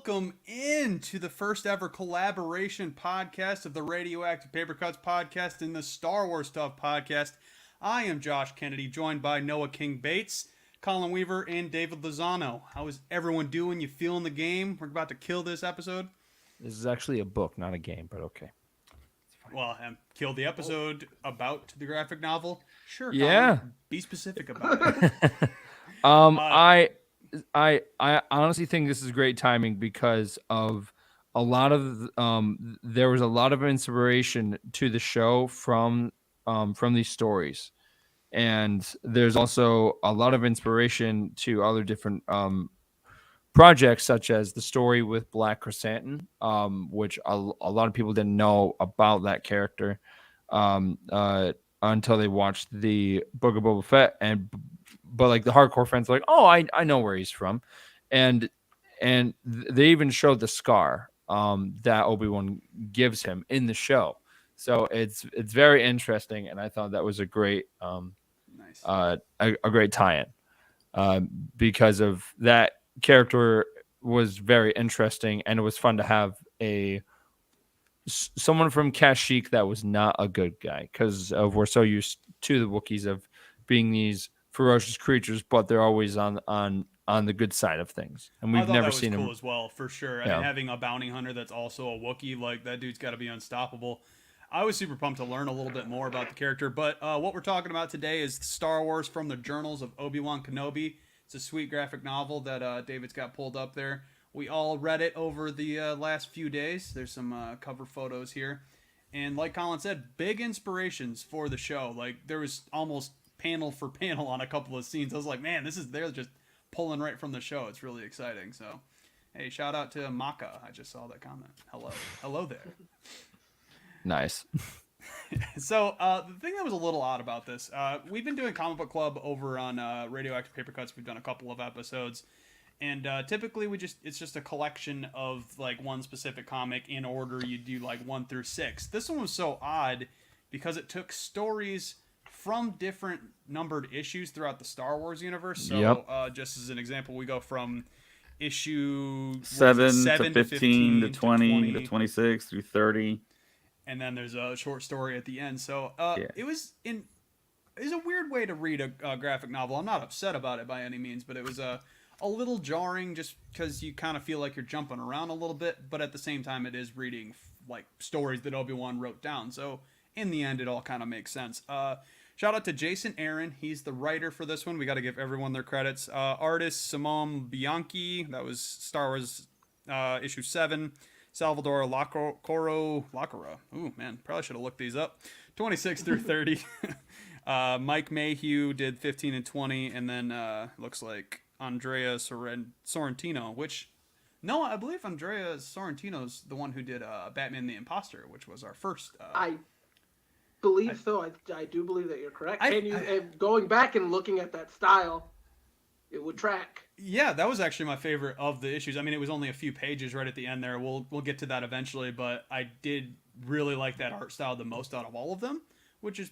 welcome into the first ever collaboration podcast of the Radioactive Papercuts Podcast and the Star Wars Stuff Podcast. I am Josh Kennedy, joined by Noah King Bates, Colin Weaver, and David Lozano. How is everyone doing? You feeling the game? We're about to kill this episode. This is actually a book, not a game, but okay. Well, kill the episode about the graphic novel. Sure, Colin, yeah. Be specific about it. I honestly think this is great timing because of a lot of there was a lot of inspiration to the show from these stories, and there's also a lot of inspiration to other different projects, such as the story with Black Chrysanthemum, which a lot of people didn't know about that character until they watched the Book of Boba Fett, but like the hardcore fans are like, oh, I know where he's from, and they even showed the scar that Obi-Wan gives him in the show. So it's very interesting, and I thought that was a great Nice. a great tie-in because of that character was very interesting, and it was fun to have someone from Kashyyyk that was not a good guy, because we're so used to the Wookiees of being these ferocious creatures, but they're always on the good side of things, and we've never seen him. Cool as well, for sure. Yeah. And having a bounty hunter that's also a Wookiee, like that dude's got to be unstoppable. I was super pumped to learn a little bit more about the character, but what we're talking about today is Star Wars from the Journals of Obi-Wan Kenobi. It's a sweet graphic novel that David's got pulled up there. We all read it over the last few days. There's some cover photos here. And like Colin said, big inspirations for the show. Like, there was almost panel for panel on a couple of scenes. I was like, man, they're just pulling right from the show. It's really exciting. So, hey, shout out to Maka. I just saw that comment. Hello there. Nice. So the thing that was a little odd about this, we've been doing Comic Book Club over on Radioactive Papercuts. We've done a couple of episodes, and typically it's just a collection of like one specific comic in order. You do like 1 through 6. This one was so odd because it took stories from different numbered issues throughout the Star Wars universe. So just as an example, we go from issue 7 to 15 to 20 to 26 through 30. And then there's a short story at the end. So it was a weird way to read a graphic novel. I'm not upset about it by any means, but it was a little jarring just because you kind of feel like you're jumping around a little bit. But at the same time, it is reading like stories that Obi-Wan wrote down. So in the end, it all kind of makes sense. Shout out to Jason Aaron. He's the writer for this one. We got to give everyone their credits. Artist Simone Bianchi. That was Star Wars issue 7. Salvador Lacora. Ooh, man, probably should have looked these up. 26 through 30. Mike Mayhew did 15 and 20, and then looks like Andrea Sorrentino, which, no, I believe Andrea Sorrentino's the one who did Batman the Imposter, which was our first. I believe so. I do believe that you're correct. And going back and looking at that style, it would track. Yeah, that was actually my favorite of the issues. I mean, it was only a few pages right at the end there. We'll get to that eventually, but I did really like that art style the most out of all of them, which is,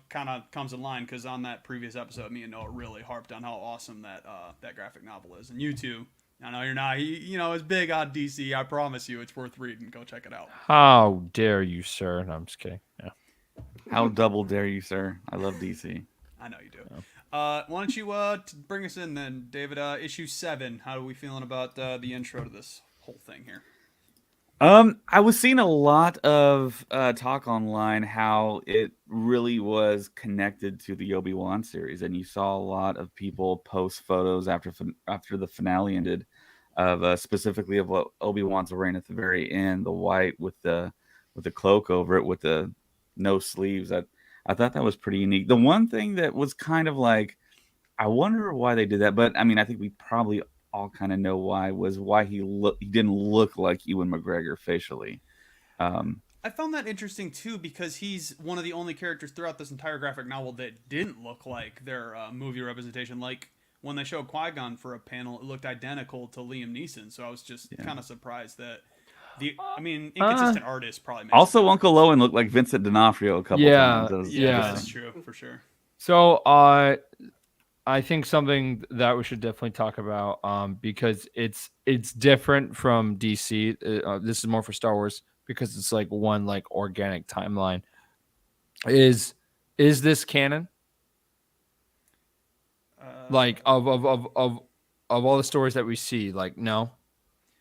kind of comes in line because on that previous episode, me and Noah really harped on how awesome that graphic novel is. And you too. I know you're not, it's big on DC. I promise you it's worth reading. Go check it out. How dare you, sir? No, I'm just kidding. Yeah. How double dare you, sir? I love DC. I know you do. Yeah. Why don't you bring us in then, David? Issue 7. How are we feeling about the intro to this whole thing here? I was seeing a lot of talk online how it really was connected to the Obi-Wan series, and you saw a lot of people post photos after the finale ended of specifically of what Obi-Wan's wearing at the very end, the white with the cloak over it with the no sleeves. I thought that was pretty unique. The one thing that was kind of like, I wonder why they did that, but I mean, I think we probably all kind of know why he didn't look like Ewan McGregor facially. I found that interesting too because he's one of the only characters throughout this entire graphic novel that didn't look like their movie representation. Like when they showed Qui-Gon for a panel, it looked identical to Liam Neeson. So I was just kind of surprised that. Inconsistent artists probably makes also Uncle Owen looked like Vincent D'Onofrio a couple times. That's true for sure. So I think something that we should definitely talk about, because it's different from DC. This is more for Star Wars because it's like one like organic timeline. Is this canon? Like of all the stories that we see, like no,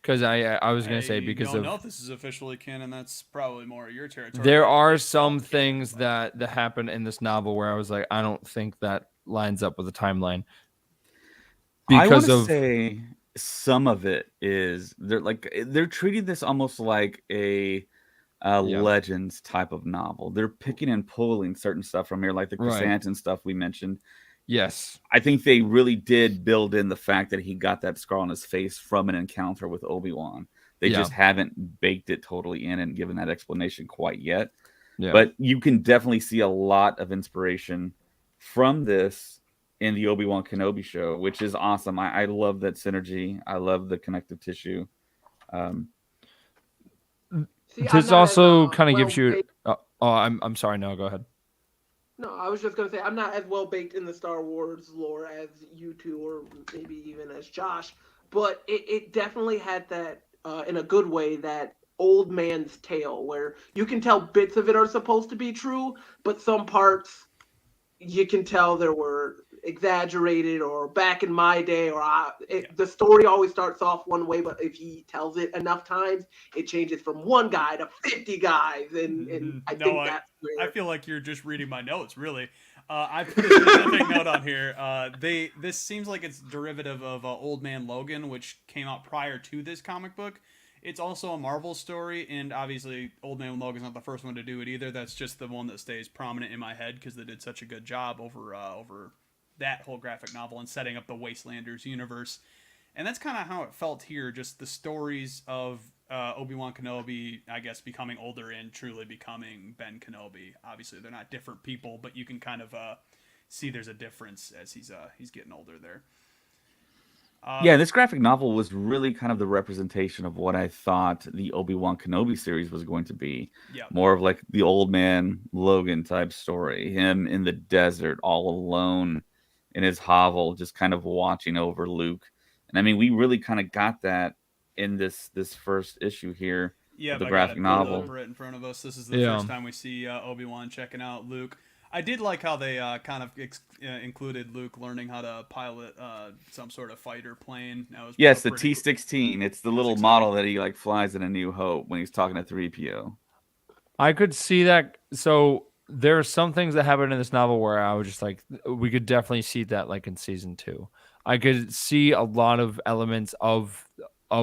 because I was gonna say because don't know if this is officially canon. That's probably more your territory. There are some things that happen in this novel where I was like, I don't think that lines up with the timeline. Because I would say some of it is they're treating this almost like a Legends type of novel. They're picking and pulling certain stuff from here, like the chrysanthemum stuff we mentioned. Yes. I think they really did build in the fact that he got that scar on his face from an encounter with Obi-Wan. They just haven't baked it totally in and given that explanation quite yet. Yeah. But you can definitely see a lot of inspiration from this in the Obi-Wan Kenobi show, which is awesome. I love that synergy. I love the connective tissue. This also kind of gives you... I'm sorry. No, go ahead. No, I was just going to say, I'm not as well baked in the Star Wars lore as you two, or maybe even as Josh, but it definitely had that, in a good way, that old man's tale, where you can tell bits of it are supposed to be true, but some parts you can tell there were exaggerated, or back in my day, or the story always starts off one way, but if he tells it enough times, it changes from one guy to 50 guys, and I think that's where... I feel like you're just reading my notes, really. I put a specific note on here. This seems like it's derivative of Old Man Logan, which came out prior to this comic book. It's also a Marvel story, and obviously Old Man Logan's not the first one to do it either. That's just the one that stays prominent in my head because they did such a good job over that whole graphic novel and setting up the Wastelanders universe. And that's kind of how it felt here, just the stories of Obi-Wan Kenobi, I guess, becoming older and truly becoming Ben Kenobi. Obviously, they're not different people, but you can kind of see there's a difference as he's getting older there. Yeah, this graphic novel was really kind of the representation of what I thought the Obi-Wan Kenobi series was going to be. Yep. More of like the Old Man Logan type story. Him in the desert, all alone in his hovel, just kind of watching over Luke. And I mean, we really kind of got that in this first issue here. Yeah, the graphic novel. Right in front of us. This is the first time we see Obi-Wan checking out Luke. I did like how they kind of included Luke learning how to pilot some sort of fighter plane. That was the T-16. It's the little model that he like flies in A New Hope when he's talking to 3PO. I could see that. So there are some things that happen in this novel where I was just like, we could definitely see that like in season 2. I could see a lot of elements of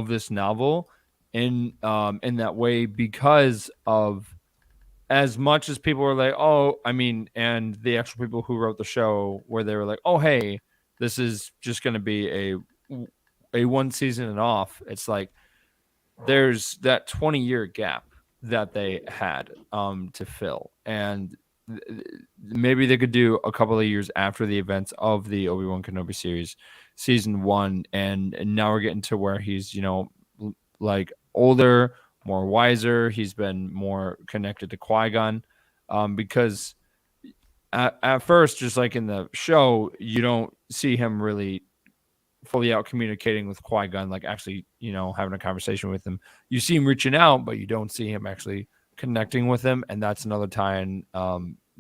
this novel in that way because of, as much as people were like, and the actual people who wrote the show, where they were like, oh, hey, this is just going to be a one season and off. It's like there's that 20-year gap that they had to fill. And maybe they could do a couple of years after the events of the Obi-Wan Kenobi series, season 1. And now we're getting to where he's, like older, more wiser. He's been more connected to Qui-Gon, because at first, just like in the show, you don't see him really fully out communicating with Qui-Gon, like actually, having a conversation with him. You see him reaching out, but you don't see him actually connecting with him, and that's another tie-in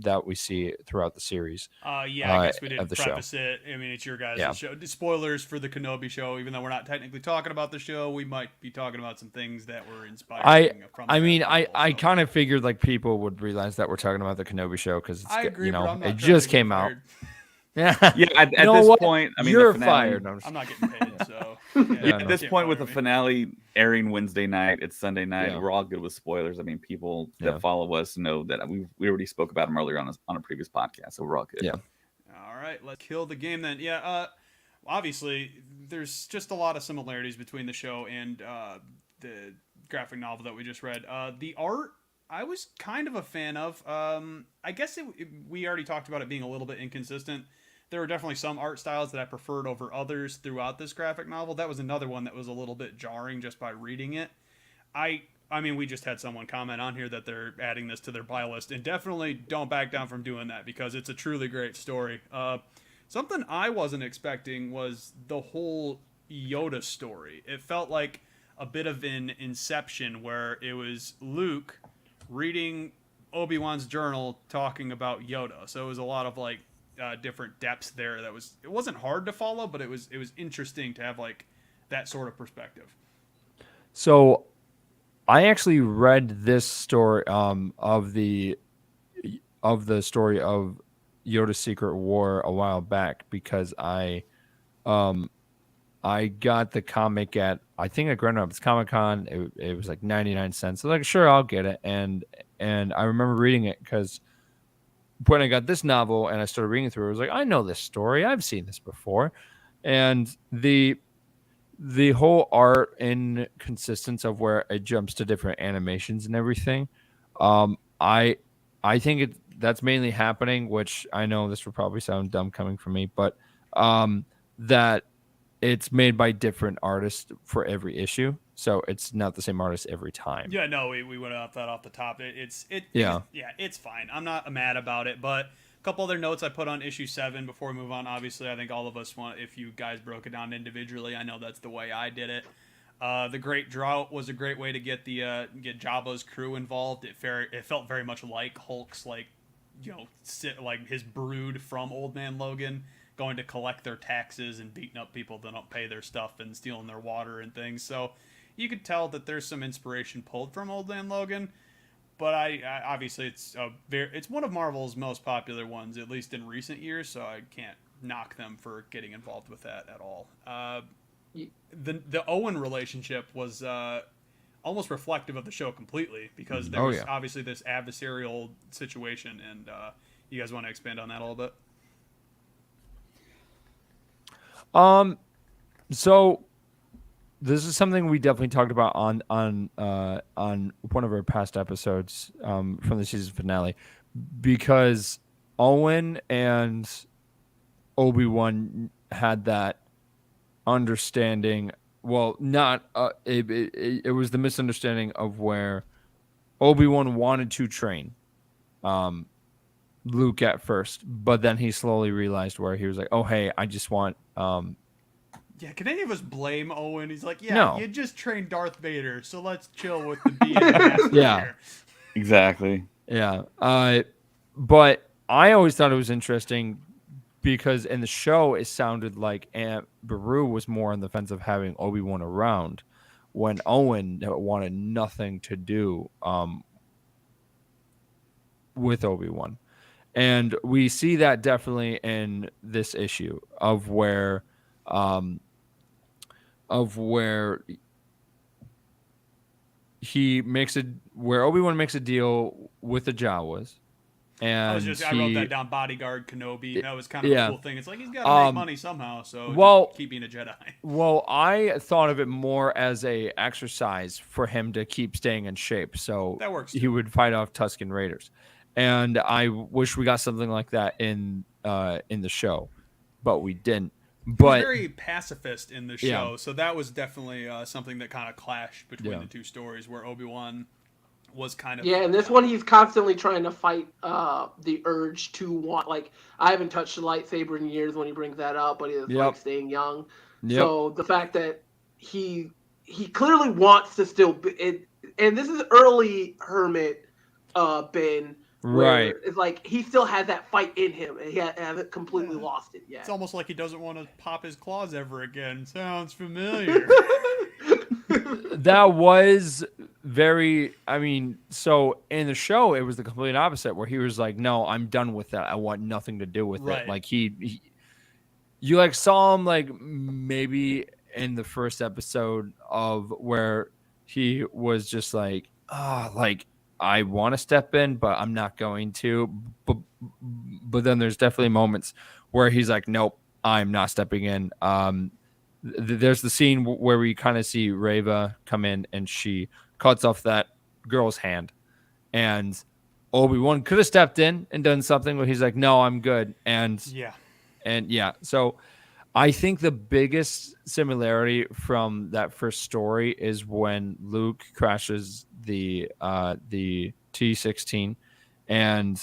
that we see throughout the series. I guess we didn't preface it. I mean, it's your guys' show. Spoilers for the Kenobi show. Even though we're not technically talking about the show, we might be talking about some things that were inspired. I kind of figured like people would realize that we're talking about the Kenobi show because it just came out. Yeah. At this point, I mean, you're the finale, fired. I'm not getting paid, so at this point, with the finale airing Wednesday night, it's Sunday night. We're all good with spoilers. I mean, people that follow us know that we already spoke about them earlier on a previous podcast, so we're all good. Yeah. All right, let's kill the game then. Yeah. Obviously, there's just a lot of similarities between the show and the graphic novel that we just read. The art, I was kind of a fan of. I guess we already talked about it being a little bit inconsistent. There were definitely some art styles that I preferred over others throughout this graphic novel. That was another one that was a little bit jarring just by reading it. I mean, we just had someone comment on here that they're adding this to their buy list, and definitely don't back down from doing that because it's a truly great story. Something I wasn't expecting was the whole Yoda story. It felt like a bit of an Inception where it was Luke reading Obi-Wan's journal talking about Yoda. So it was a lot of like different depths there. It wasn't hard to follow, but it was interesting to have like that sort of perspective. So I actually read this story of the story of Yoda's Secret War a while back because I got the comic at, I think, at Grand Rapids Comic-Con. It was like 99 cents. So like, sure, I'll get it. And I remember reading it because when I got this novel and I started reading through it, I was like, I know this story. I've seen this before. And the whole art and consistency of where it jumps to different animations and everything, I think that's mainly happening, which I know this will probably sound dumb coming from me, but that it's made by different artists for every issue, so it's not the same artist every time. Yeah, no, we went off that off the top. It's fine. I'm not mad about it, but a couple other notes I put on issue 7 before we move on. Obviously, I think all of us want, if you guys broke it down individually, I know that's the way I did it. The Great Drought was a great way to get get Jabba's crew involved. It felt very much like Hulk's, like, like his brood from Old Man Logan, going to collect their taxes and beating up people that don't pay their stuff and stealing their water and things. So you could tell that there's some inspiration pulled from Old Man Logan. But I obviously it's one of Marvel's most popular ones, at least in recent years. So I can't knock them for getting involved with that at all. The Owen relationship was almost reflective of the show completely, because there was obviously this adversarial situation, and you guys want to expand on that a little bit? So this is something we definitely talked about on one of our past episodes from the season finale, because Owen and Obi-Wan had that understanding. Well, not it was the misunderstanding of where Obi-Wan wanted to train Luke at first, but then he slowly realized where he was like, oh, hey, I just want Yeah, can any of us blame Owen? He's like, yeah, No. You just trained Darth Vader, so let's chill with the being master here. Exactly. Yeah. But I always thought it was interesting because in the show it sounded like Aunt Beru was more on the fence of having Obi-Wan around, when Owen wanted nothing to do with Obi-Wan. And we see that definitely in this issue of where Obi-Wan makes a deal with the Jawas. And I wrote that down, bodyguard Kenobi. That was kind of a cool thing. It's like, he's got to make money somehow, so just keep being a Jedi. Well, I thought of it more as a exercise for him to keep staying in shape, so that works. He would fight off Tusken Raiders. And I wish we got something like that in the show, but we didn't. He was very pacifist in the show, so that was definitely something that kind of clashed between the two stories, where Obi-Wan was kind of... Yeah, and this one he's constantly trying to fight the urge to want... Like, I haven't touched a lightsaber in years when he brings that up, but he's like staying young. Yep. So the fact that he clearly wants to still be... And this is early Hermit Ben... Right. It's like he still has that fight in him, and he hasn't completely lost it yet. It's almost like he doesn't want to pop his claws ever again. Sounds familiar. That was very... I mean, so in the show, it was the complete opposite, where he was like, no, I'm done with that. I want nothing to do with it. Like, you like saw him, like, maybe in the first episode of where he was just like, I want to step in, but I'm not going to. But then there's definitely moments where he's like, nope, I'm not stepping in. There's the scene where we kind of see Reva come in and she cuts off that girl's hand. And Obi-Wan could have stepped in and done something, but he's like, no, I'm good. And so I think the biggest similarity from that first story is when Luke crashes the T-16, and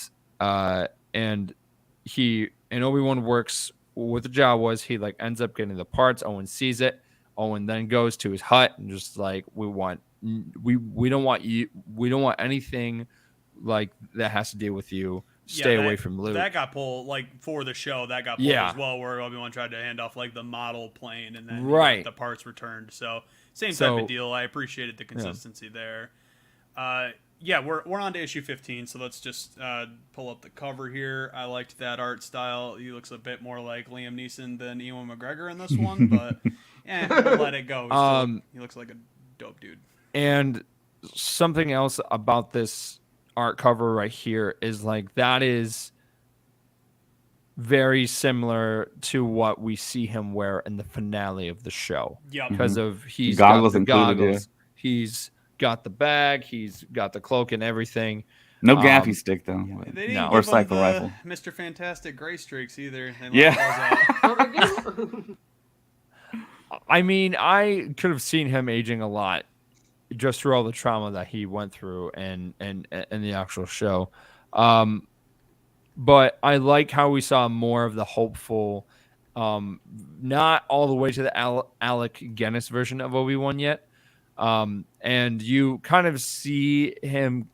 Obi-Wan works with the Jawas, he like ends up getting the parts. Owen sees it. Owen then goes to his hut and just like, we don't want anything like that has to deal with you. Stay away from Luke. That got pulled, like, for the show, that got pulled as well, where Obi-Wan tried to hand off, like, the model plane, and then he got the parts returned. So, same type of deal. I appreciated the consistency there. Yeah, we're on to issue 15, so let's just pull up the cover here. I liked that art style. He looks a bit more like Liam Neeson than Ewan McGregor in this one, but we'll let it go. He looks like a dope dude. And something else about this art cover right here is like that is very similar to what we see him wear in the finale of the show. Yeah, because of he's goggles got the included, goggles, he's got the bag, he's got the cloak and everything. No gaffy stick though, they didn't or give cycle him rifle. Mr. Fantastic gray streaks either. I mean, I could have seen him aging a lot just through all the trauma that he went through and the actual show. But I like how we saw more of the hopeful, not all the way to the Alec Guinness version of Obi-Wan yet. And you kind of see him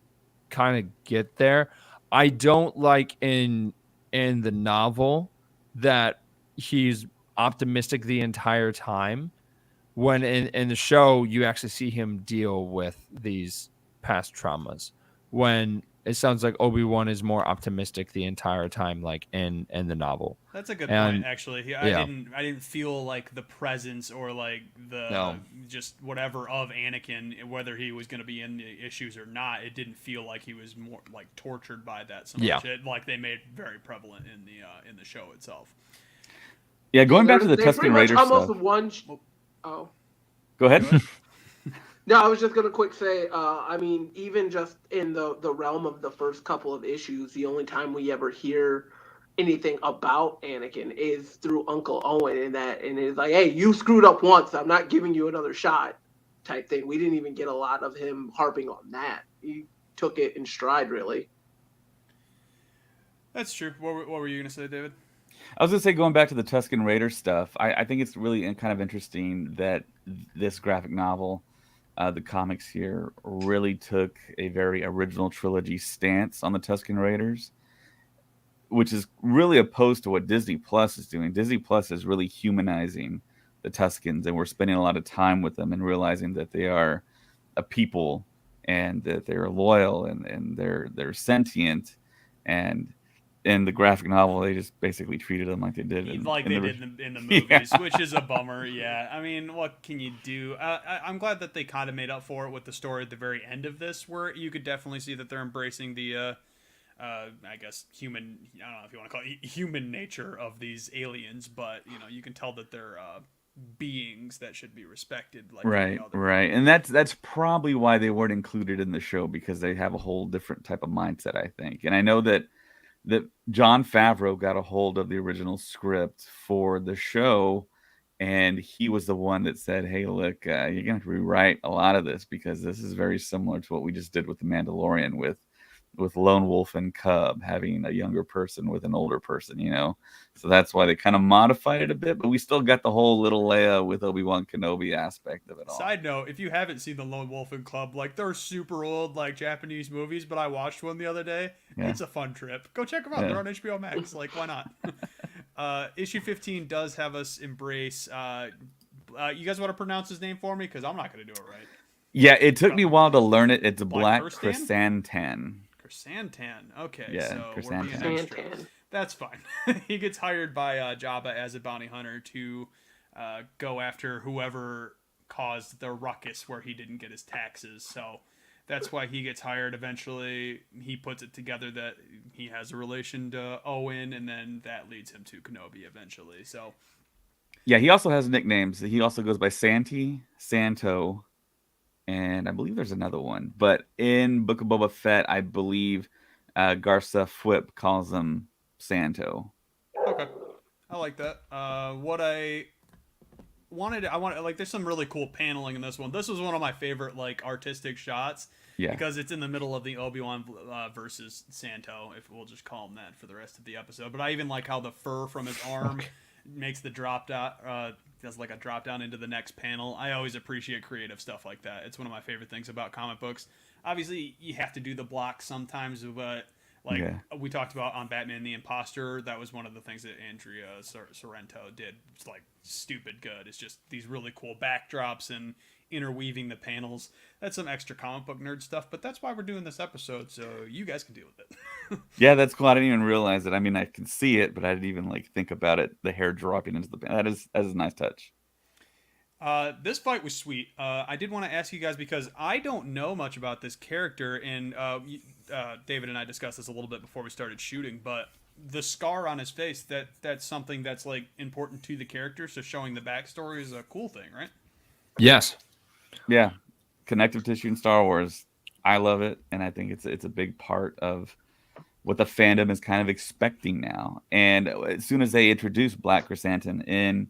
kind of get there. I don't like in the novel that he's optimistic the entire time, when in the show you actually see him deal with these past traumas, when it sounds like Obi-Wan is more optimistic the entire time, like in the novel. That's a good point, actually. I didn't feel like the presence or like the just whatever of Anakin, whether he was going to be in the issues or not. It didn't feel like he was more like tortured by that so much. Like they made very prevalent in the show itself. Yeah, going back to the Tusken Raider stuff. Oh. Go ahead. No, I was just going to quick say, I mean, even just in the realm of the first couple of issues, the only time we ever hear anything about Anakin is through Uncle Owen, and it's like, hey, you screwed up once, I'm not giving you another shot type thing. We didn't even get a lot of him harping on that. He took it in stride, really. That's true. What were you going to say, David? I was going to say, going back to the Tusken Raider stuff, I think it's really kind of interesting that this graphic novel, the comics here, really took a very original trilogy stance on the Tusken Raiders, which is really opposed to what Disney Plus is doing. Disney Plus is really humanizing the Tuskens, and we're spending a lot of time with them and realizing that they are a people and that they're loyal and they're sentient. And in the graphic novel, they just basically treated them like they did in the movies, which is a bummer. Yeah, I mean, what can you do? I'm glad that they kind of made up for it with the story at the very end of this, where you could definitely see that they're embracing the, I guess, human. I don't know if you want to call it human nature of these aliens, but you can tell that they're beings that should be respected. Like right, and that's probably why they weren't included in the show, because they have a whole different type of mindset, I think. And I know that Jon Favreau got a hold of the original script for the show, and he was the one that said, hey, look, you're going to have to rewrite a lot of this, because this is very similar to what we just did with The Mandalorian, with Lone Wolf and Cub having a younger person with an older person, So that's why they kind of modified it a bit, but we still got the whole little Leia with Obi-Wan Kenobi aspect of it all. Side note, if you haven't seen the Lone Wolf and Cub, like, they're super old, like, Japanese movies, but I watched one the other day. Yeah. It's a fun trip. Go check them out. They're on HBO Max. Like, why not? Issue 15 does have us embrace... you guys want to pronounce his name for me? Because I'm not going to do it right. Yeah, it took me a while to learn it. It's Black Chrysantan. Chrysantan. Okay, yeah, so we're being extra. That's fine. He gets hired by Jabba as a bounty hunter to go after whoever caused the ruckus where he didn't get his taxes. So that's why he gets hired. Eventually, he puts it together that he has a relation to Owen, and then that leads him to Kenobi eventually. So, yeah, he also has nicknames. He also goes by Santi, Santo, and I believe there's another one. But in Book of Boba Fett, I believe Garza Fwip calls him Santo. Okay. I like that. I wanted, like, there's some really cool paneling in this one. This was one of my favorite, like, artistic shots. Yeah. Because it's in the middle of the Obi-Wan versus Santo, if we'll just call him that for the rest of the episode. But I even like how the fur from his arm makes the drop down, does like a drop down into the next panel. I always appreciate creative stuff like that. It's one of my favorite things about comic books. Obviously, you have to do the block sometimes, but like we talked about on Batman the Imposter, that was one of the things that Andrea Sorrento did. It's like stupid good. It's just these really cool backdrops and interweaving the panels. That's some extra comic book nerd stuff, but that's why we're doing this episode, so you guys can deal with it. Yeah, that's cool. I didn't even realize it. I mean, I can see it, but I didn't even like think about it. The hair dropping into the pan. That is a nice touch. This fight was sweet. I did want to ask you guys because I don't know much about this character, and David and I discussed this a little bit before we started shooting, but the scar on his face, that's something that's like important to the character, so showing the backstory is a cool thing, right? Yes. Yeah. Connective tissue in Star Wars. I love it, and I think it's a big part of what the fandom is kind of expecting now. And as soon as they introduced Black Chrysanthemum in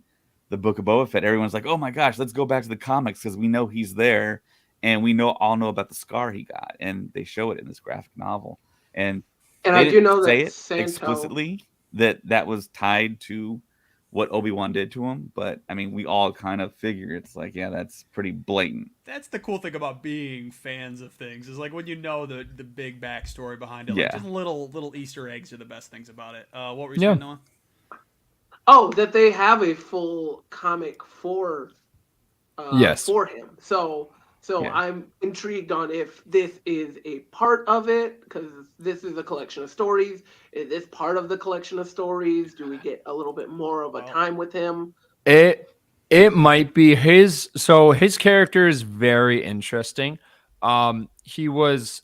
the Book of Boba Fett, everyone's like, "Oh my gosh, let's go back to the comics because we know he's there, and we all know about the scar he got." And they show it in this graphic novel, and I do know say that it Santo explicitly that was tied to what Obi-Wan did to him, but I mean, we all kind of figure it's like, yeah, that's pretty blatant. That's the cool thing about being fans of things is like when you know the big backstory behind it. Yeah. Like just little Easter eggs are the best things about it. What were you saying, Noah? Oh, that they have a full comic for for him. So I'm intrigued on if this is a part of it, because this is a collection of stories. Is this part of the collection of stories? Do we get a little bit more of a time with him? It might be his. So his character is very interesting. He was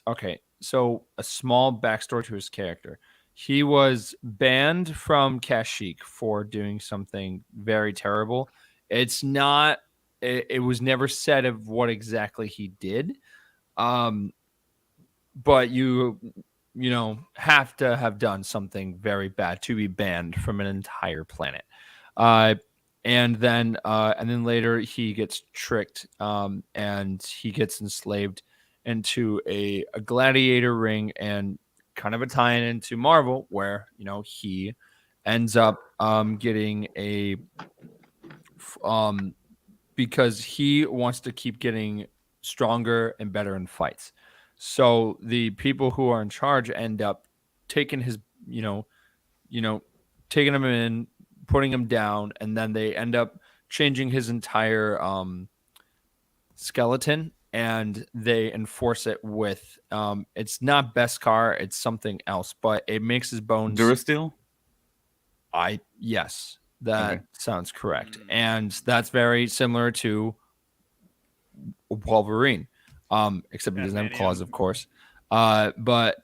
so a small backstory to his character. He was banned from Kashyyyk for doing something very terrible. It's not. It was never said of what exactly he did. But you have to have done something very bad to be banned from an entire planet. And then later he gets tricked, and he gets enslaved into a gladiator ring, and kind of a tie-in into Marvel, where he ends up getting a because he wants to keep getting stronger and better in fights. So the people who are in charge end up taking his, taking him in, putting him down, and then they end up changing his entire skeleton, and they enforce it with it's not Beskar, it's something else, but it makes his bones Durasteel? Yes. That sounds correct. And that's very similar to Wolverine. Except he doesn't have claws, of course. But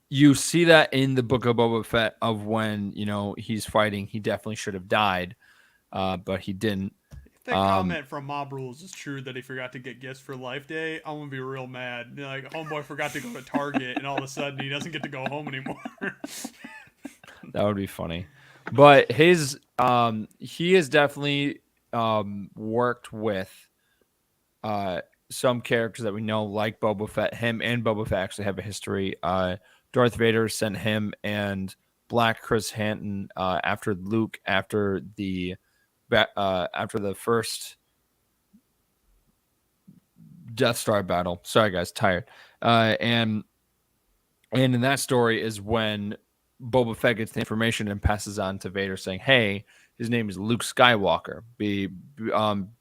you see that in the Book of Boba Fett of when, he's fighting. He definitely should have died, but he didn't. If that comment from Mob Rules is true that he forgot to get gifts for Life Day, I'm going to be real mad. Like, homeboy forgot to go to Target, and all of a sudden he doesn't get to go home anymore. That would be funny. But he has definitely worked with some characters that we know, like Boba Fett. Him and Boba Fett actually have a history. Darth Vader sent him and Black Chrysanthemum after Luke after the first Death Star battle. Sorry, guys, tired. And in that story is when Boba Fett gets the information and passes on to Vader, saying, "Hey, his name is Luke Skywalker."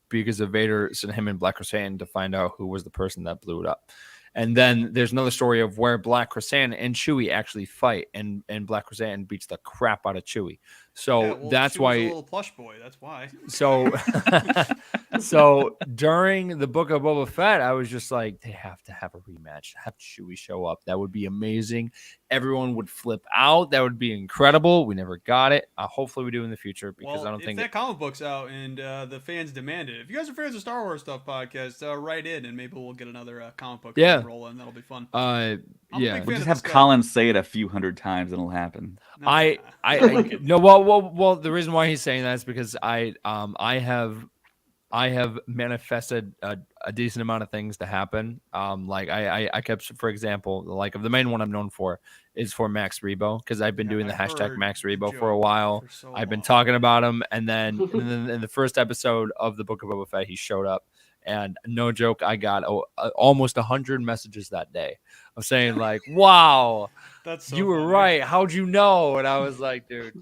Because of Vader sent him and Black Chrysanthemum to find out who was the person that blew it up. And then there's another story of where Black Chrysanthemum and Chewie actually fight, and Black Chrysanthemum beats the crap out of Chewie. So that's Chewie's why a little plush boy. That's why. So during the Book of Boba Fett, I was just like, they have to have a rematch. Have Chewie show up. That would be amazing. Everyone would flip out. That would be incredible. We never got it. Hopefully we do in the future, because I don't think that comic book's out and the fans demand it. If you guys are fans of Star Wars stuff podcast, write in and maybe we'll get another comic book rolling. That'll be fun. We'll just have Colin say it a few hundred times and it'll happen. No, well, the reason why he's saying that is because I have I have manifested a decent amount of things to happen. Like I kept, for example, like the main one I'm known for is for Max Rebo, because I've been doing the hashtag Max Rebo for a while. I've been talking about him, and then in the first episode of the Book of Boba Fett, he showed up, and no joke, I got almost 100 messages that day of saying like, "Wow, that's so you were funny. right. How'd you know?" And I was like, "Dude."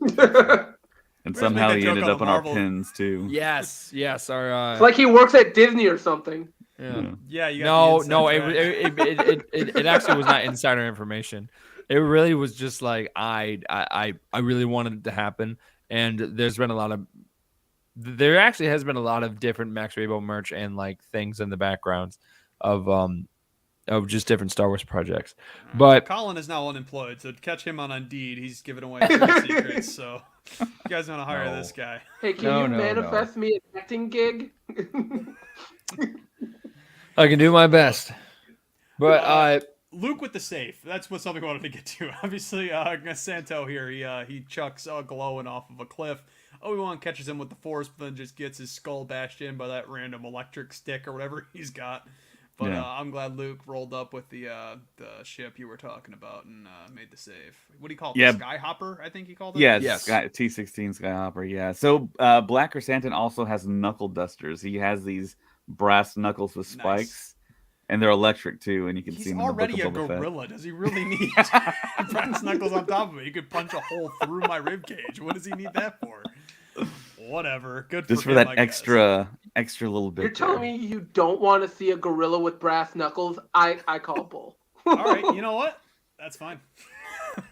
And We're just somehow making a he joke ended on up the on our Marvel. pins too. Yes. Our It's like he works at Disney or something. Yeah, you got no, the inside track. it actually was not insider information. It really was just like I really wanted it to happen, and there actually has been a lot of different Max Rebo merch and like things in the backgrounds of just different Star Wars projects. But Colin is now unemployed, so catch him on Indeed. He's giving away trade secrets. So you guys want to hire this guy? Hey, can you manifest me an acting gig? I can do my best. But Luke with the safe. That's what something I wanted to get to. Obviously, Santo here. He chucks glowing off of a cliff. Obi-Wan catches him with the Force, but then just gets his skull bashed in by that random electric stick or whatever he's got. But I'm glad Luke rolled up with the ship you were talking about and made the save. What do you call it? The Skyhopper, I think he called it? Yes. T-16 Skyhopper, yeah. So Black Chrysanthemum also has knuckle dusters. He has these brass knuckles with spikes. And they're electric too, and you can see them in the Book of Boba Fett. He's already a gorilla. Does he really need brass knuckles on top of it? He could punch a hole through my ribcage. What does he need that for? Whatever. Good just for him, that I extra little bit. You're telling me you don't want to see a gorilla with brass knuckles? I call bull. All right, you know what? That's fine.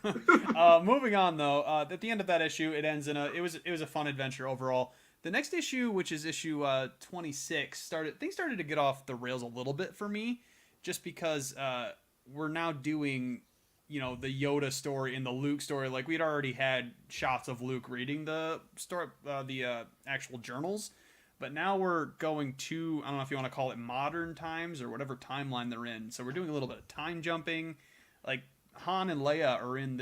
Moving on though, at the end of that issue, it ends in it was a fun adventure overall. The next issue, which is issue 26, things started to get off the rails a little bit for me, just because we're now doing, the Yoda story and the Luke story. Like we'd already had shots of Luke reading the story, the actual journals, but now we're going to, I don't know if you want to call it modern times or whatever timeline they're in. So we're doing a little bit of time jumping. Like Han and Leia are in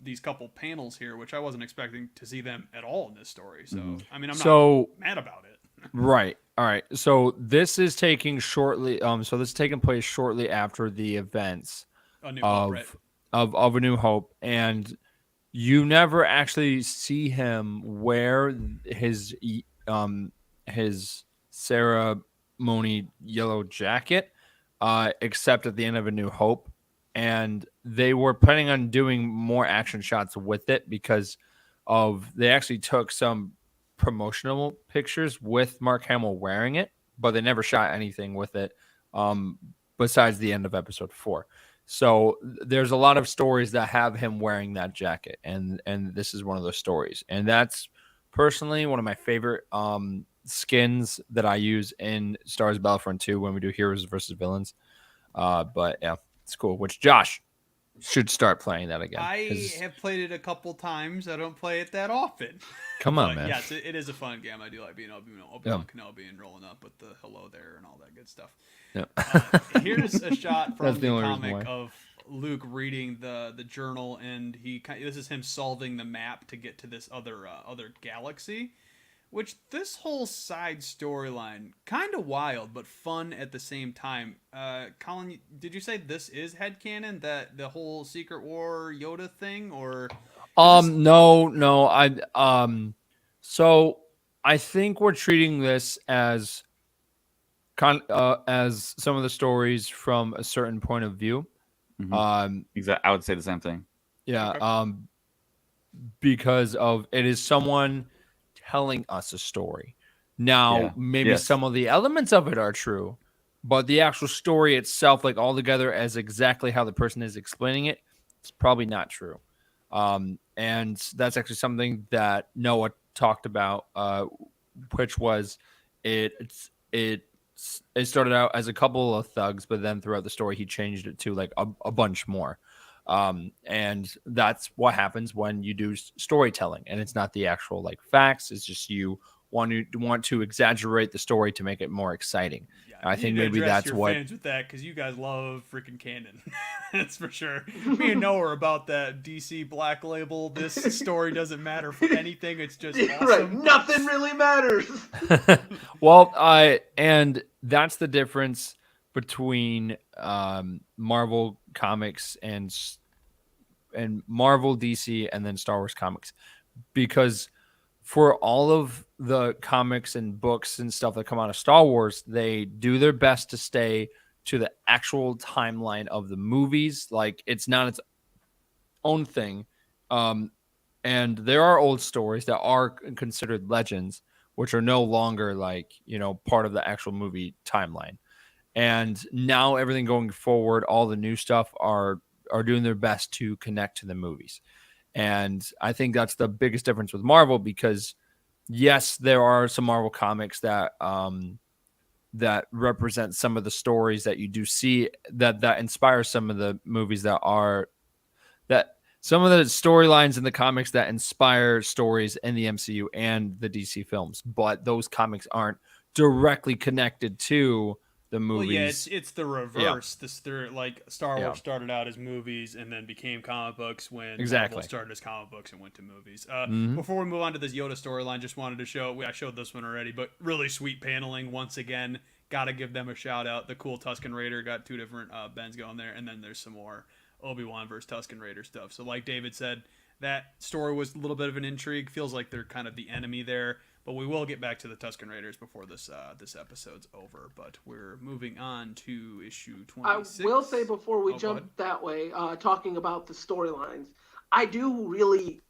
these couple panels here, which I wasn't expecting to see them at all in this story. So, I mean, I'm not mad about it. Right. All right. So this is taking place shortly after the events of A New Hope. And you never actually see him wear his ceremony yellow jacket, except at the end of A New Hope. And they were planning on doing more action shots with it because they actually took some promotional pictures with Mark Hamill wearing it, but they never shot anything with it besides the end of episode 4. So there's a lot of stories that have him wearing that jacket, and this is one of those stories. And that's personally one of my favorite skins that I use in Star Wars Battlefront 2 when we do heroes versus villains. But yeah. It's cool, which Josh should start playing that again. I have played it a couple times. I don't play it that often. Come on, man. Yes, it is a fun game. I do like being Obi-Wan Kenobi and rolling up with the hello there and all that good stuff. Yep. Here's a shot from the comic of Luke reading the journal, and this is him solving the map to get to this other galaxy. Which this whole side storyline, kind of wild, but fun at the same time. Colin, did you say this is headcanon, that the whole Secret War Yoda thing, or? No. So I think we're treating this as some of the stories from a certain point of view. Exactly. I would say the same thing. Yeah. Okay. Because of it is someone telling us a story. Now, maybe some of the elements of it are true, but the actual story itself, like all together as exactly how the person is explaining it, it's probably not true. And that's actually something that Noah talked about, which was it started out as a couple of thugs, but then throughout the story, he changed it to like a bunch more. And that's what happens when you do storytelling, and it's not the actual like facts. It's just you want to exaggerate the story to make it more exciting. Yeah, I think maybe that's your what fans with that, because you guys love freaking canon. That's for sure. Me and Noah are about that DC Black Label. This story doesn't matter for anything. It's just awesome. Right. Nothing really matters. Well, and that's the difference between Marvel Comics and Marvel, DC, and then Star Wars Comics, because for all of the comics and books and stuff that come out of Star Wars, they do their best to stay to the actual timeline of the movies. Like, it's not its own thing. And there are old stories that are considered legends, which are no longer like, part of the actual movie timeline. And now everything going forward, all the new stuff are doing their best to connect to the movies. And I think that's the biggest difference with Marvel, because yes, there are some Marvel comics that that represent some of the stories that you do see that inspire some of the movies that some of the storylines in the comics that inspire stories in the MCU and the DC films, but those comics aren't directly connected to the movies. Well, yeah, it's the reverse. Yeah. Like Star Wars started out as movies and then became comic books when Marvel started as comic books and went to movies. Before we move on to this Yoda storyline, just wanted to show, I showed this one already, but really sweet paneling once again. Got to give them a shout out. The cool Tusken Raider got 2 different Bens going there, and then there's some more Obi-Wan versus Tusken Raider stuff. So like David said, that story was a little bit of an intrigue. Feels like they're kind of the enemy there. But we will get back to the Tusken Raiders before this episode's over. But we're moving on to issue 26. I will say before we jump that way, talking about the storylines, I do really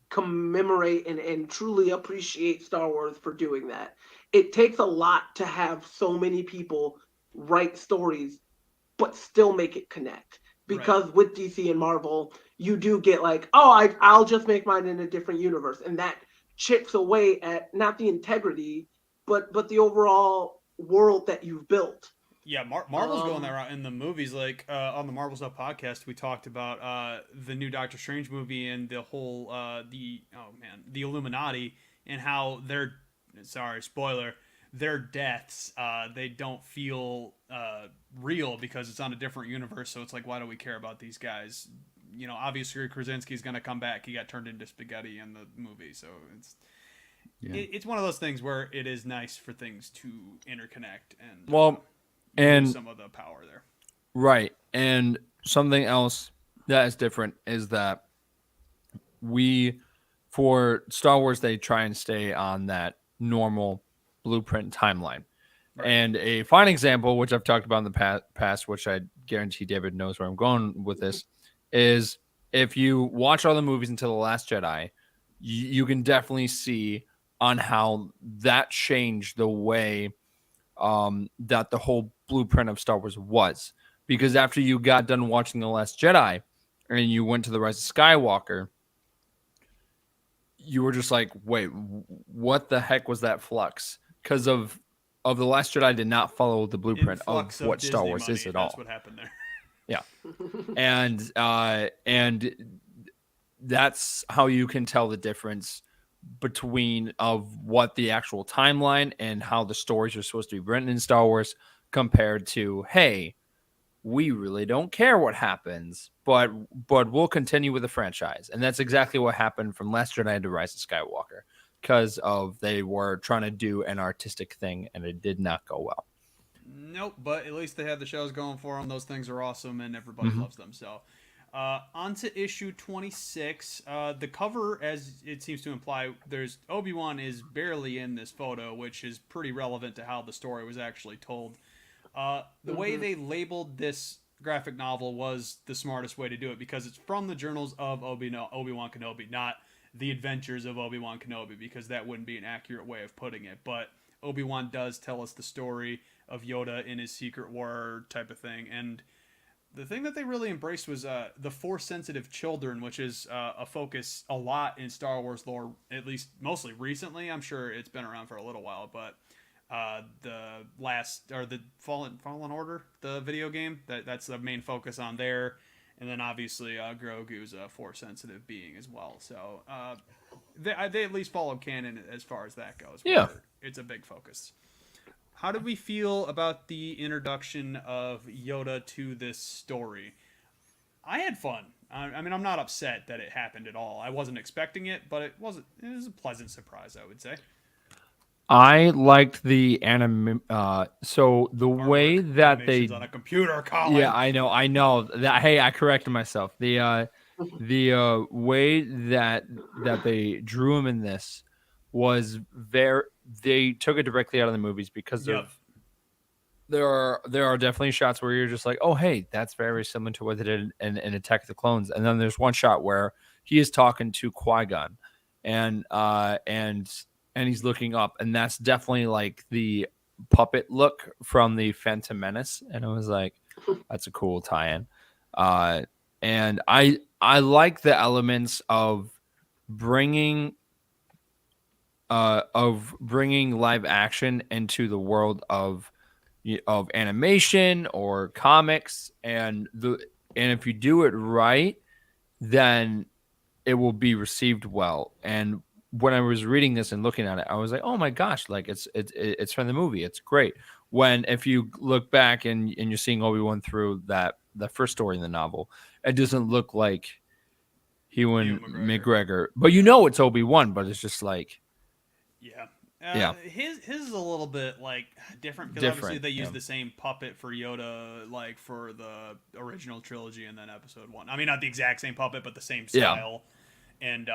commemorate and truly appreciate Star Wars for doing that. It takes a lot to have so many people write stories, but still make it connect. Because with DC and Marvel, you do get like, I'll just make mine in a different universe. And that chips away at not the integrity, but the overall world that you've built. Yeah, Marvel's going that route in the movies. Like on the Marvel Stuff podcast, we talked about the new Doctor Strange movie and the whole the Illuminati and how their deaths they don't feel real because it's on a different universe. So it's like, why do we care about these guys? Obviously Krasinski's going to come back. He got turned into spaghetti in the movie. So it's one of those things where it is nice for things to interconnect and some of the power there. Right. And something else that is different is that for Star Wars, they try and stay on that normal blueprint timeline. Right. And a fine example, which I've talked about in the past, which I guarantee David knows where I'm going with this, is if you watch all the movies until The Last Jedi, you can definitely see on how that changed the way that the whole blueprint of Star Wars was. Because after you got done watching The Last Jedi and you went to The Rise of Skywalker, you were just like, wait, what the heck was that flux? Because of The Last Jedi did not follow the blueprint of what Star Wars is at all. That's what happened there. Yeah. And that's how you can tell the difference between of what the actual timeline and how the stories are supposed to be written in Star Wars compared to, hey, we really don't care what happens, but we'll continue with the franchise. And that's exactly what happened from Last Jedi to Rise of Skywalker, because they were trying to do an artistic thing and it did not go well. Nope, but at least they had the shows going for them. Those things are awesome, and everybody loves them. So, on to issue 26. The cover, as it seems to imply, there's Obi-Wan is barely in this photo, which is pretty relevant to how the story was actually told. The way they labeled this graphic novel was the smartest way to do it, because it's from the Journals of Obi-Wan Kenobi, not the Adventures of Obi-Wan Kenobi, because that wouldn't be an accurate way of putting it. But Obi-Wan does tell us the story of Yoda in his secret war type of thing. And the thing that they really embraced was the Force-sensitive children, which is a focus a lot in Star Wars lore, at least mostly recently. I'm sure it's been around for a little while, but the Fallen Order, the video game, that's the main focus on there. And then obviously Grogu's a Force-sensitive being as well. So they at least follow canon as far as that goes. Yeah. It's a big focus. How did we feel about the introduction of Yoda to this story? I had fun. I mean, I'm not upset that it happened at all. I wasn't expecting it, but it was a pleasant surprise, I would say. I liked the anime. So the Artwork, way that they, animations on a computer, Colin. yeah, I know that. Hey, I corrected myself. The way that they drew him in this was very. They took it directly out of the movies because of. There are definitely shots where you're just like, oh hey, that's very similar to what they did in Attack of the Clones, and then there's one shot where he is talking to Qui-Gon, and he's looking up, and that's definitely like the puppet look from the Phantom Menace, and I was like, that's a cool tie-in. And I like the elements of bringing live action into the world of animation or comics, and if you do it right, then it will be received well. And when I was reading this and looking at it, I was like, oh my gosh, like it's from the movie. It's great. When if you look back and you're seeing Obi-Wan through the first story in the novel, it doesn't look like Ewan McGregor. But it's Obi-Wan, but it's just like yeah. His is a little bit like different because obviously they use the same puppet for Yoda, like for the original trilogy and then Episode 1. I mean, not the exact same puppet, but the same style. And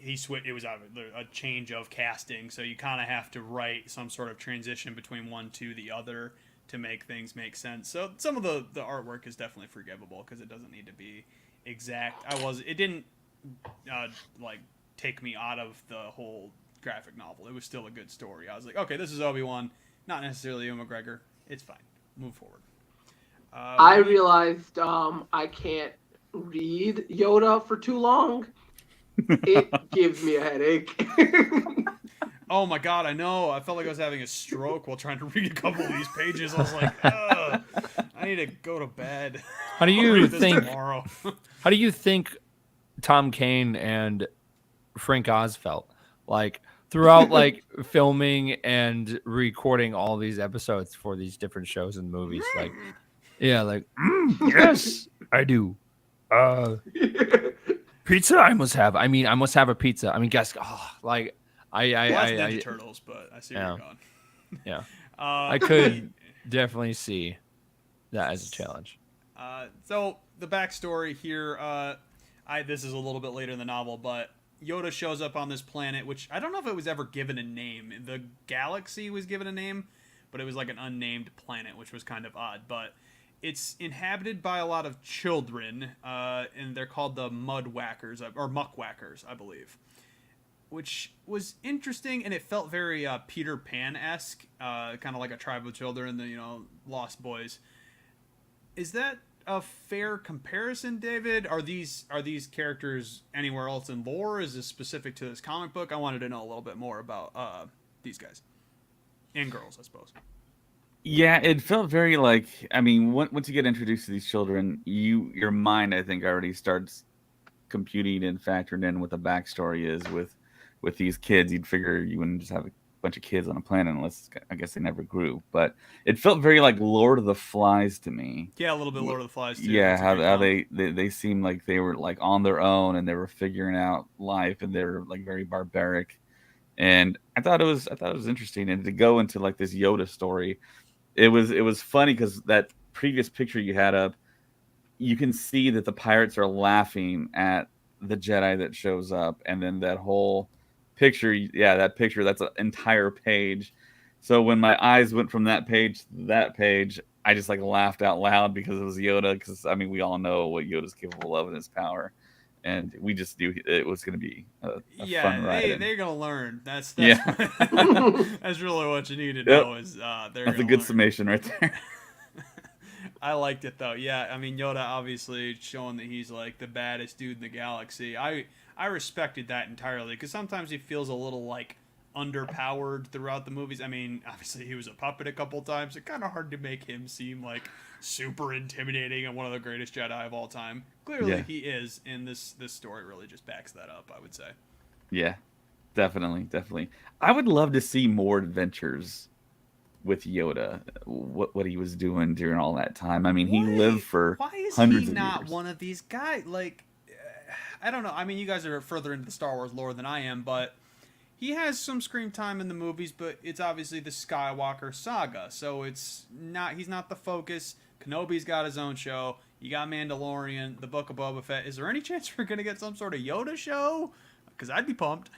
it was a change of casting, so you kind of have to write some sort of transition between one to the other to make things make sense. So some of the artwork is definitely forgivable because it doesn't need to be exact. It didn't like take me out of the whole graphic novel. It was still a good story. I was like, okay, this is Obi-Wan, not necessarily Ewan McGregor. It's fine. Move forward. I realized I can't read Yoda for too long. It gives me a headache. Oh my god, I know. I felt like I was having a stroke while trying to read a couple of these pages. I was like, ugh, I need to go to bed. How do you think? Tomorrow. How do you think Tom Kane and Frank Oz felt like throughout like filming and recording all these episodes for these different shows and movies? Like, yes, I do. Pizza, I must have. I mean, I must have a pizza. I mean, guys, like Ninja Turtles, but I see where you're going. Yeah, I could definitely see that as a challenge. So the backstory here, this is a little bit later in the novel, but Yoda shows up on this planet, which I don't know if it was ever given a name. The galaxy was given a name, but it was like an unnamed planet, which was kind of odd. But it's inhabited by a lot of children, and they're called the Muckwackers, I believe, which was interesting, and it felt very Peter Pan-esque, kind of like a tribe of children, the Lost Boys. Is that a fair comparison, David? Are these characters anywhere else in lore? Is this specific to this comic book? I wanted to know a little bit more about these guys and girls, I suppose. Yeah, it felt very like, I mean, once you get introduced to these children, your mind, I think, already starts computing and factoring in what the backstory is with these kids. You'd figure you wouldn't just have a bunch of kids on a planet unless, I guess, they never grew. But it felt very like Lord of the Flies to me. Yeah, a little bit Lord of the Flies too. Yeah, how they seemed like they were like on their own and they were figuring out life and they were like very barbaric. And I thought it was interesting. And to go into like this Yoda story, it was funny because that previous picture you had up, you can see that the pirates are laughing at the Jedi that shows up, and then that whole picture, that's an entire page. So when my eyes went from that page to that page, I just like laughed out loud because it was Yoda. Because I mean, we all know what Yoda's capable of in his power, and we just knew it was going to be a fun ride. They're going to learn. That's that's really what you need to know. Is that's a good summation right there. I liked it though. Yeah, I mean Yoda obviously showing that he's like the baddest dude in the galaxy. I respected that entirely because sometimes he feels a little like underpowered throughout the movies. I mean, obviously he was a puppet a couple times. It's kind of hard to make him seem like super intimidating and one of the greatest Jedi of all time. Clearly he is, and this story really just backs that up, I would say. Yeah, definitely. I would love to see more adventures with Yoda, what he was doing during all that time. I mean, he lived for hundreds of years. Why is he not one of these guys? Like, I don't know. I mean, you guys are further into the Star Wars lore than I am, but he has some screen time in the movies, but it's obviously the Skywalker saga, so he's not the focus. Kenobi's got his own show. You got Mandalorian, the Book of Boba Fett. Is there any chance we're going to get some sort of Yoda show? Because I'd be pumped.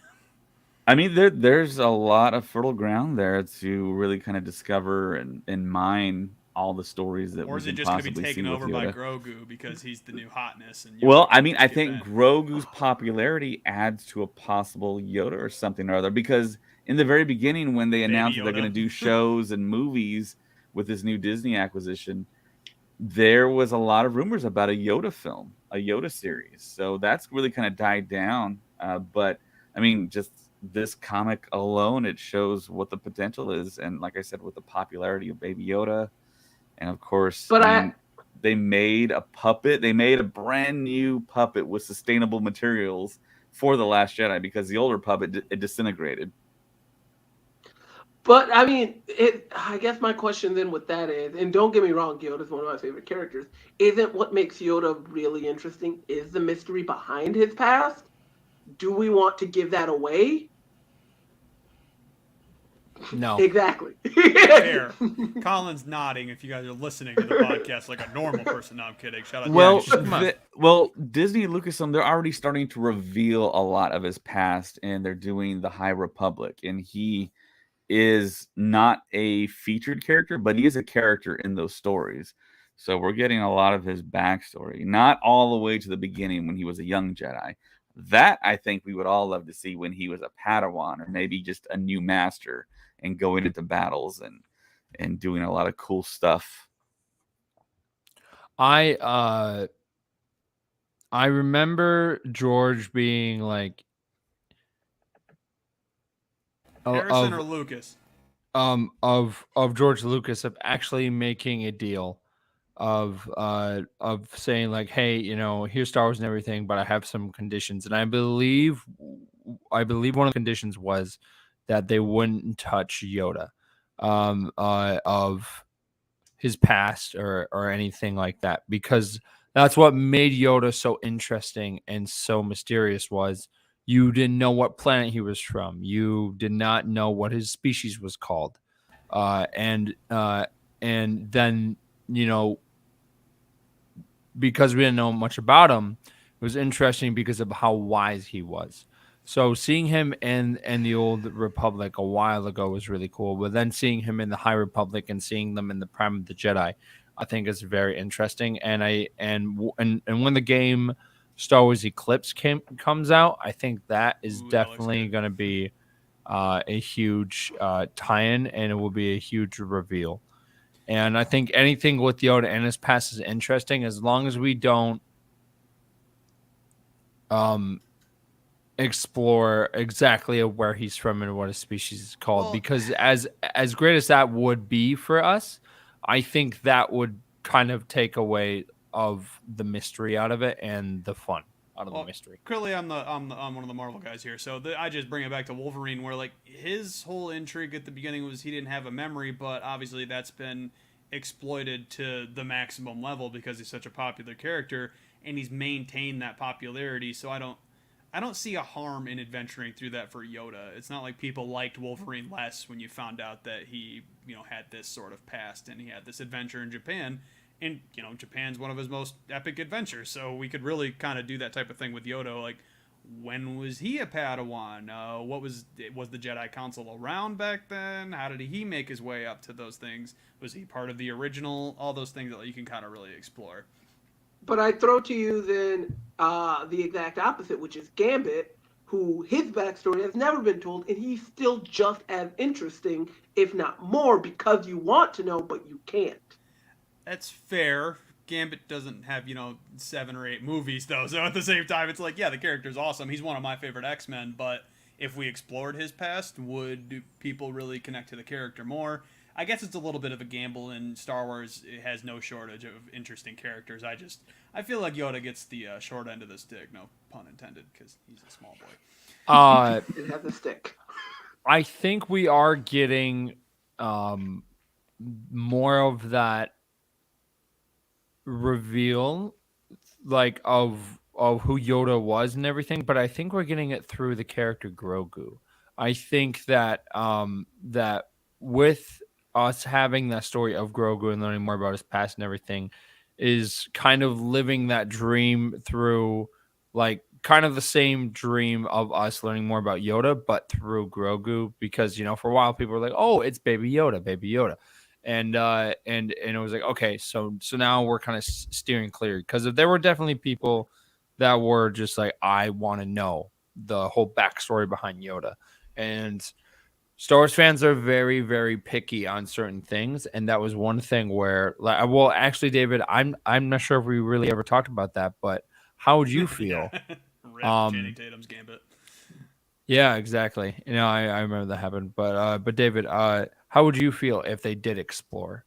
I mean, there's a lot of fertile ground there to really kind of discover and mine all the stories that we can possibly see. Or is it just going to be taken over by Grogu because he's the new hotness? And well, I mean, I think Grogu's popularity adds to a possible Yoda or something or other. Because in the very beginning, when they announced that they're going to do shows and movies with this new Disney acquisition, there was a lot of rumors about a Yoda film, a Yoda series. So that's really kind of died down. But I mean, just this comic alone, it shows what the potential is. And like I said, with the popularity of Baby Yoda, and of course, they made a puppet. They made a brand new puppet with sustainable materials for The Last Jedi because the older puppet, it disintegrated. But I mean, I guess my question then with that is, and don't get me wrong, Yoda's one of my favorite characters. Isn't what makes Yoda really interesting is the mystery behind his past? Do we want to give that away? No. Exactly. Fair. Colin's nodding if you guys are listening to the podcast like a normal person. No, I'm kidding. Shout out well, Disney and Lucasfilm, they're already starting to reveal a lot of his past, and they're doing the High Republic, and he is not a featured character, but he is a character in those stories. So we're getting a lot of his backstory, not all the way to the beginning when he was a young Jedi. That I think we would all love to see when he was a Padawan or maybe just a new master and going into battles and doing a lot of cool stuff. I remember George being like, Harrison or Lucas? Of George Lucas of actually making a deal of saying like, hey, here's Star Wars and everything, but I have some conditions, and I believe one of the conditions was that they wouldn't touch Yoda, of his past or anything like that, because that's what made Yoda so interesting and so mysterious. Was you didn't know what planet he was from. You did not know what his species was called. And then, because we didn't know much about him, it was interesting because of how wise he was. So seeing him in the Old Republic a while ago was really cool. But then seeing him in the High Republic and seeing them in the Prime of the Jedi, I think is very interesting. And when the game Star Wars Eclipse comes out, I think that is definitely going to be a huge tie-in, and it will be a huge reveal. And I think anything with Yoda and his past is interesting, as long as we don't explore exactly where he's from and what his species is called. Well, because as great as that would be for us, I think that would kind of take away of the mystery out of it and the fun out of the mystery. Clearly, I'm one of the Marvel guys here, so I just bring it back to Wolverine, where like his whole intrigue at the beginning was he didn't have a memory, but obviously that's been exploited to the maximum level because he's such a popular character and he's maintained that popularity. So I don't see a harm in adventuring through that for Yoda. It's not like people liked Wolverine less when you found out that he had this sort of past and he had this adventure in Japan. And, Japan's one of his most epic adventures, so we could really kind of do that type of thing with Yoda. Like, when was he a Padawan? Was the Jedi Council around back then? How did he make his way up to those things? Was he part of the original? All those things that you can kind of really explore. But I throw to you then the exact opposite, which is Gambit, who his backstory has never been told, and he's still just as interesting, if not more, because you want to know, but you can't. That's fair. Gambit doesn't have, 7 or 8 movies, though. So at the same time, it's like, yeah, the character's awesome. He's one of my favorite X-Men. But if we explored his past, would people really connect to the character more? I guess it's a little bit of a gamble. In Star Wars, it has no shortage of interesting characters. I feel like Yoda gets the short end of the stick. No pun intended, because he's a small boy. It has a stick. I think we are getting more of that reveal, like of who Yoda was and everything, but I think we're getting it through the character Grogu. I think that that with us having that story of Grogu and learning more about his past and everything is kind of living that dream through, like, kind of the same dream of us learning more about Yoda, but through Grogu, because, you know, for a while people were like, oh, it's baby Yoda. And it was like, okay, so now we're kind of steering clear, because there were definitely people that were just like, I want to know the whole backstory behind Yoda. And Star Wars fans are very, very picky on certain things, and that was one thing where, like, well, actually, David, I'm not sure if we really ever talked about that, but how would you feel? Channing Tatum's Gambit. Yeah, exactly. You know, I remember that happened, but David, how would you feel if they did explore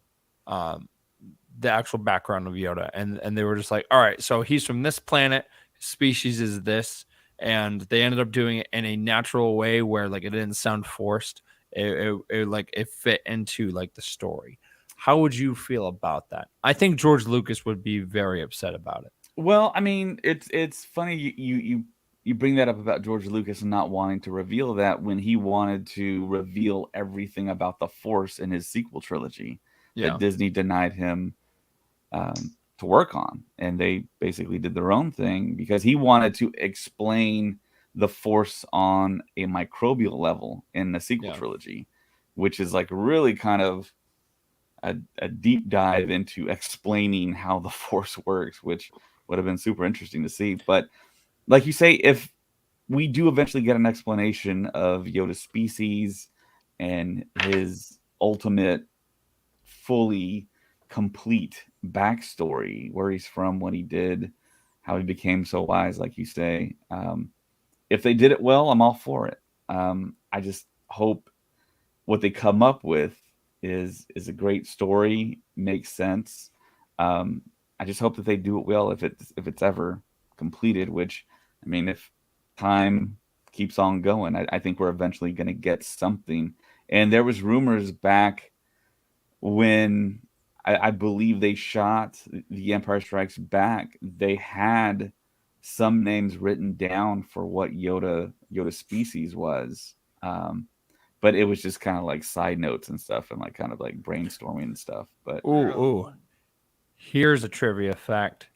the actual background of Yoda, and they were just like, all right, so he's from this planet, his species is this, and they ended up doing it in a natural way where, like, it didn't sound forced. It fit into, like, the story. How would you feel about that? I think George Lucas would be very upset about it. Well, I mean, it's funny you bring that up about George Lucas and not wanting to reveal that when he wanted to reveal everything about the Force in his sequel trilogy that Disney denied him to work on, and they basically did their own thing because he wanted to explain the Force on a microbial level in the sequel trilogy, which is like really kind of a deep dive into explaining how the Force works, which would have been super interesting to see. But like you say, if we do eventually get an explanation of Yoda's species and his ultimate fully complete backstory, where he's from, what he did, how he became so wise, like you say, if they did it well, I'm all for it. I just hope what they come up with is a great story, makes sense. I just hope that they do it well if it's ever completed, which, I mean, if time keeps on going, I think we're eventually going to get something. And there was rumors back when I believe they shot The Empire Strikes Back, they had some names written down for what Yoda's species was. But it was just kind of like side notes and stuff, and like kind of like brainstorming and stuff. But ooh. Here's a trivia fact.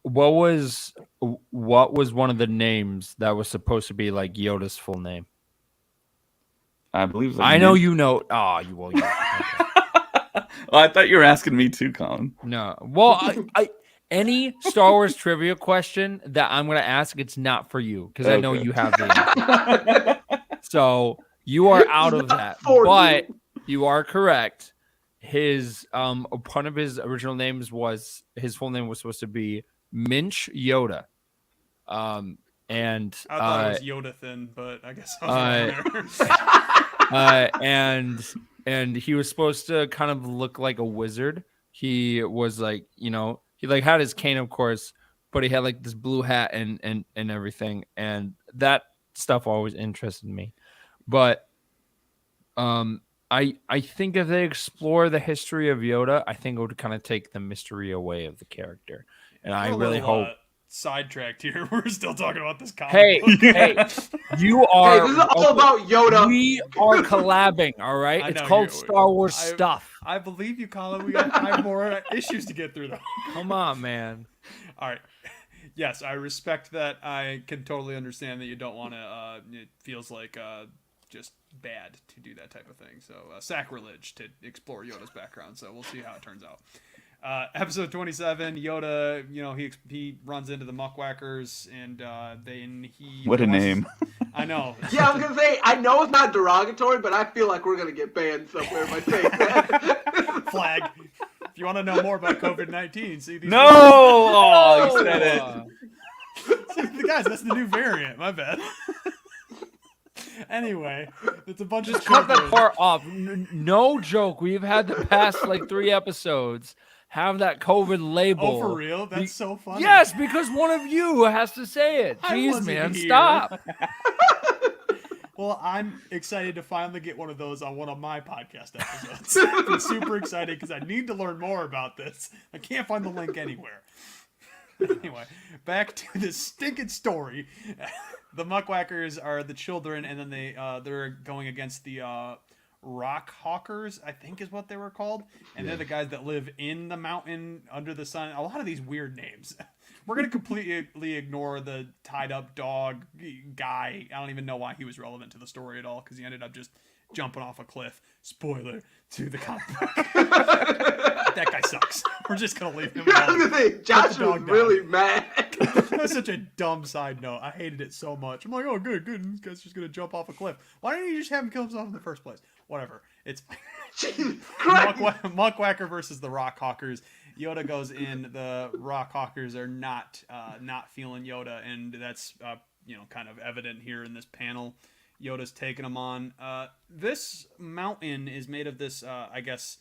What was one of the names that was supposed to be like Yoda's full name? I believe it was like I know you know. Oh, you will. Okay. Well, I thought you were asking me too, Colin. No. Well, I any Star Wars trivia question that I'm going to ask, it's not for you because I know you have the answer. So you are out of that. But you are correct. His one of his original names was, his full name was supposed to be Minch Yoda. And I thought it was Yoda Thin, but I guess I was wrong there. And he was supposed to kind of look like a wizard. He was like, you know, he like had his cane, of course, but he had like this blue hat and everything, and that stuff always interested me. But I think if they explore the history of Yoda, I think it would kind of take the mystery away of the character. And I really hope. Sidetracked here. We're still talking about this comic book. Hey, you are. Hey, this is all about Yoda. We are collabing, all right? It's called Star Wars stuff. I believe you, Colin. We got 5 more issues to get through, though. Come on, man. All right. Yes, I respect that. I can totally understand that you don't want to. It feels like just bad to do that type of thing. So sacrilege to explore Yoda's background. So we'll see how it turns out. Episode 27, Yoda, you know, he runs into the Muckwackers, and then he... What a name. I know. Yeah, I was going to say, I know it's not derogatory, but I feel like we're going to get banned somewhere if I say that. Flag. If you want to know more about COVID-19, see these... No! Oh, you said it. See, guys, that's the new variant. My bad. Anyway, it's a bunch Just of cut children. that part off. No joke. We've had the past like 3 episodes have that COVID label. Oh, for real? That's so funny. Yes, because one of you has to say it. Jeez, man, here. stop. Well, I'm excited to finally get one of those on one of my podcast episodes. I'm super excited because I need to learn more about this. I can't find the link anywhere. Anyway, back to this stinking story. The Muckwackers are the children, and then they're going against the Rock Hawkers, I think is what they were called. And they're the guys that live in the mountain under the sun. A lot of these weird names. We're going to completely ignore the tied-up dog guy. I don't even know why he was relevant to the story at all, because he ended up just jumping off a cliff. Spoiler to the comic book. That guy sucks. We're just going to leave him alone. Josh was really mad. That's such a dumb side note. I hated it so much. I'm like, oh, good. This guy's just going to jump off a cliff. Why didn't you just have him kill himself in the first place? Whatever. It's Muckwacker versus the Rock Hawkers. Yoda goes in. The Rock Hawkers are not feeling Yoda, and that's kind of evident here in this panel. Yoda's taking them on. This mountain is made of this. I guess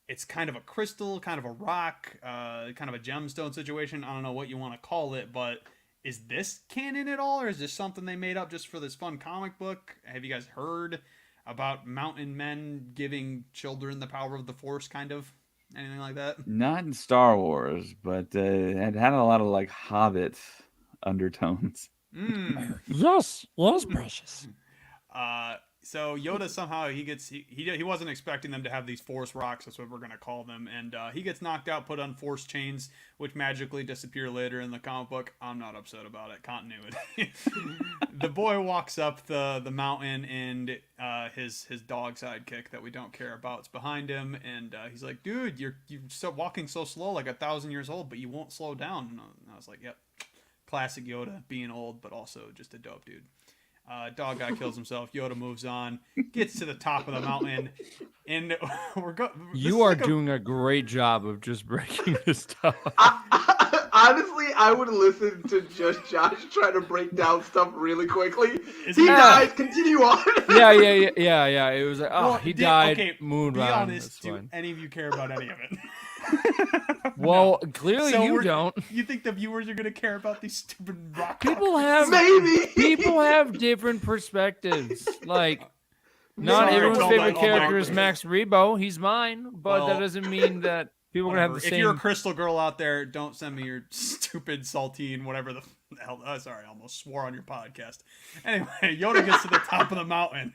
it's kind of a crystal, kind of a rock, kind of a gemstone situation. I don't know what you want to call it, but is this canon at all, or is this something they made up just for this fun comic book? Have you guys heard about mountain men giving children the power of the Force, kind of? Anything like that? Not in Star Wars, but it had a lot of like Hobbit undertones. Yes, precious. So Yoda somehow he wasn't expecting them to have these Force rocks. That's what we're gonna call them, and he gets knocked out, put on Force chains, which magically disappear later in the comic book. I'm not upset about it. Continuity. The boy walks up the mountain, and his dog sidekick that we don't care about is behind him, and he's like, "Dude, you're so walking so slow, like 1,000 years old, but you won't slow down." And I was like, "Yep, classic Yoda, being old, but also just a dope dude." Dog guy kills himself. Yoda moves on, gets to the top of the mountain, and You are doing a great job of just breaking this stuff. Honestly, I would listen to just Josh try to break down stuff really quickly. He dies. Continue on. Yeah. It was like, he died. Okay, moon be run. honest. Do any of you care about any of it? Well, clearly So you don't. You think the viewers are gonna care about these stupid rock? People have different perspectives. Like, not Sorry, everyone's Colin. favorite Oh my character is goodness. Max Rebo. He's mine, but Well, that doesn't mean that people are gonna have the If same. you're a Crystal Girl out there, don't send me your stupid saltine, whatever the hell. Sorry, I almost swore on your podcast. Anyway, Yoda gets to the top of the mountain.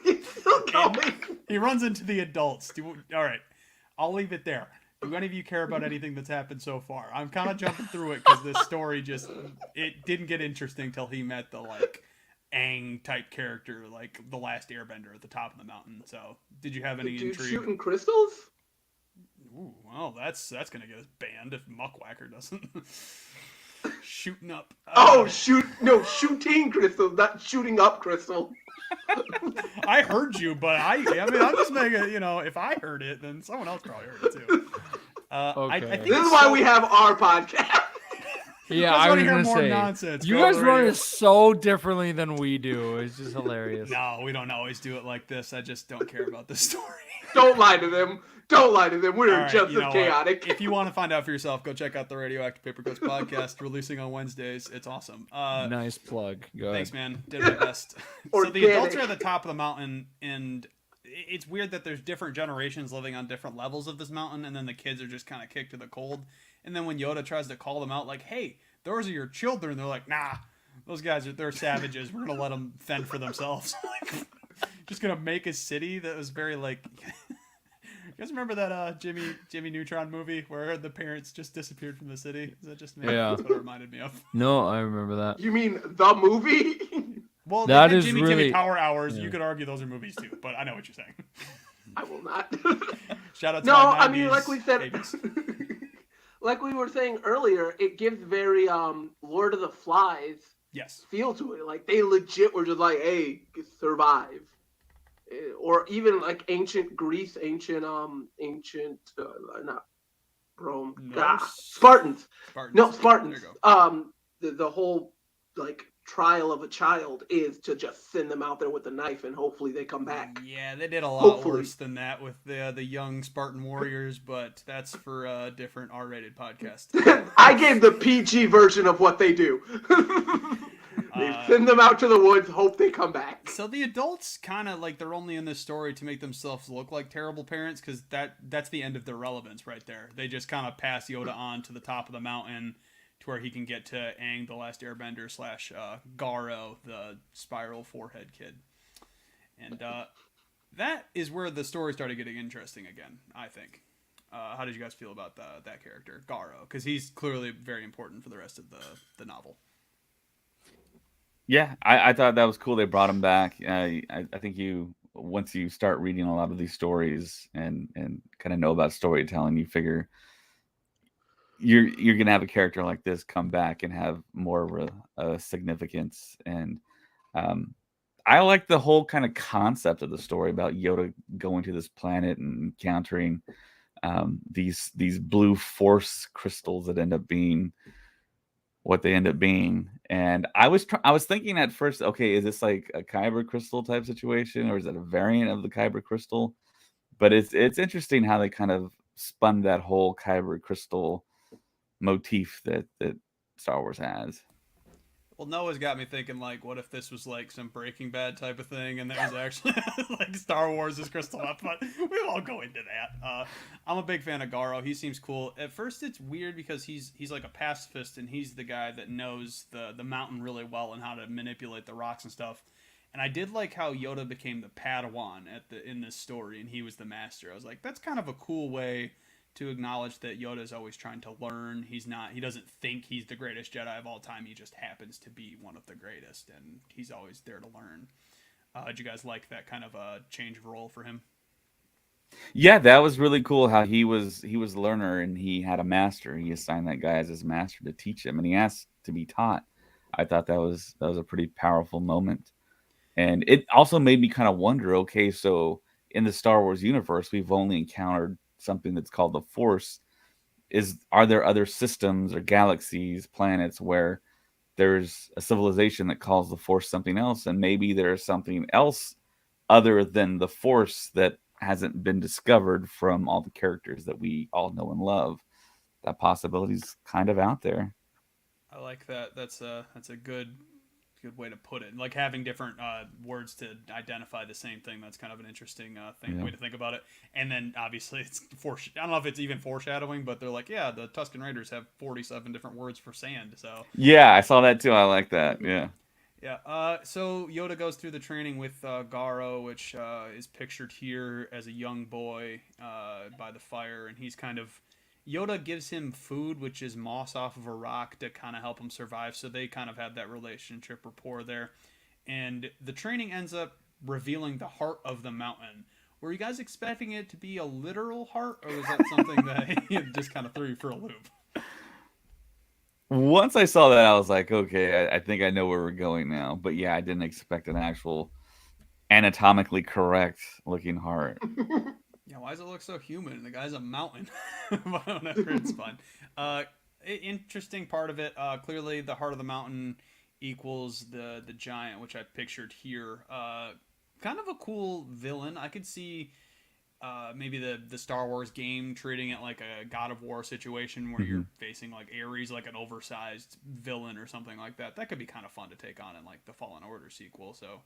He's still going. He runs into the adults. All right, I'll leave it there. Do any of you care about anything that's happened so far? I'm kind of jumping through it because this story it didn't get interesting till he met the Aang type character, like the last Airbender at the top of the mountain. So, did you have any Dude intrigue? shooting crystals? Ooh, well, that's gonna get us banned if Muckwacker doesn't. Shooting up. Shooting crystals, not shooting up crystal. I heard you, but I mean, I'm just making if I heard it, then someone else probably heard it too. Okay. I think This is why we have our podcast. Yeah, I I want was to hear gonna more say, nonsense. you Go on guys the run radio. it so differently than we do. It's just hilarious. No, we don't always do it like this. I just don't care about the story. Don't lie to them. We're All right, just you as know chaotic. what? If you want to find out for yourself, go check out the Radioactive Papercuts Podcast, releasing on Wednesdays. It's awesome. Nice plug. Go ahead. Thanks, man. Did my best. So the Organic. adults are at the top of the mountain, and it's weird that there's different generations living on different levels of this mountain, and then the kids are just kind of kicked to the cold. And then when Yoda tries to call them out, like, "Hey, those are your children," they're like, "Nah, those guys they're savages. We're gonna let them fend for themselves." Just gonna make a city that was very like. You guys remember that Jimmy Neutron movie where the parents just disappeared from the city? Is that just me? Yeah. That's what it reminded me of. No, I remember that. You mean the movie? Well, That they had is Jimmy really- Power Hours. yeah. You could argue those are movies too, but I know what you're saying. I will not. Shout out to No, my I mean, 90s like we said, babies. like we were saying earlier, it gives very Lord of the Flies Yes. feel to it. Like they legit were just like, "Hey, survive," or even like ancient Greece, not Rome, Spartans. No, Spartans. There you go. The whole like trial of a child is to just send them out there with a knife and hopefully they come back. Yeah, they did a lot Hopefully. worse than that with the young Spartan warriors, but that's for a different R-rated podcast. I gave the PG version of what they do. They send them out to the woods, hope they come back. So the adults kind of like they're only in this story to make themselves look like terrible parents because that's the end of their relevance right there. They just kind of pass Yoda on to the top of the mountain to where he can get to Aang, the Last Airbender / Garo, the spiral forehead kid. And that is where the story started getting interesting again, I think. How did you guys feel about that character, Garo? Because he's clearly very important for the rest of the novel. Yeah, I thought that was cool. They brought him back. I think once you start reading a lot of these stories and kind of know about storytelling, you figure you're gonna have a character like this come back and have more of a significance. And I like the whole kind of concept of the story about Yoda going to this planet and encountering these blue force crystals that end up being what they end up being. And I was thinking at first, okay, is this like a kyber crystal type situation, or is it a variant of the kyber crystal? But it's interesting how they kind of spun that whole kyber crystal motif that Star Wars has. Well, Noah's got me thinking, like, what if this was like some Breaking Bad type of thing, and that was actually like Star Wars is Crystal Up, but we won't go into that. I'm a big fan of Garo. He seems cool. At first, it's weird because he's like a pacifist, and he's the guy that knows the mountain really well and how to manipulate the rocks and stuff. And I did like how Yoda became the Padawan in this story, and he was the master. I was like, that's kind of a cool way to acknowledge that Yoda is always trying to learn. He doesn't think he's the greatest Jedi of all time. He just happens to be one of the greatest, and he's always there to learn. Did you guys like that kind of a change of role for him? Yeah, that was really cool. How he was a learner and he had a master. He assigned that guy as his master to teach him, and he asked to be taught. I thought that was a pretty powerful moment, and it also made me kind of wonder. Okay, so in the Star Wars universe, we've only encountered something that's called the Force. Are there other systems or galaxies, planets where there's a civilization that calls the Force something else, and maybe there's something else other than the Force that hasn't been discovered from all the characters that we all know and love? That possibility's kind of out there. I like that. That's a good way to put it. Like having different words to identify the same thing. That's kind of an interesting way to think about it. And then obviously it's I don't know if it's even foreshadowing, but they're like, yeah, the Tusken Raiders have 47 different words for sand. So yeah, I saw that too. I like that. Yeah. Yeah. So Yoda goes through the training with Garo, which is pictured here as a young boy by the fire, and he's kind of Yoda gives him food, which is moss off of a rock to kind of help him survive. So they kind of have that relationship rapport there. And the training ends up revealing the heart of the mountain. Were you guys expecting it to be a literal heart, or was that something that just kind of threw you for a loop? Once I saw that, I was like, okay, I think I know where we're going now. But yeah, I didn't expect an actual anatomically correct looking heart. Yeah, why does it look so human? The guy's a mountain. Whatever, it's fun. Interesting part of it, clearly the heart of the mountain equals the giant, which I pictured here. Kind of a cool villain. I could see maybe the Star Wars game treating it like a God of War situation where you're facing like Ares, like an oversized villain or something like that. That could be kind of fun to take on in like the Fallen Order sequel. So,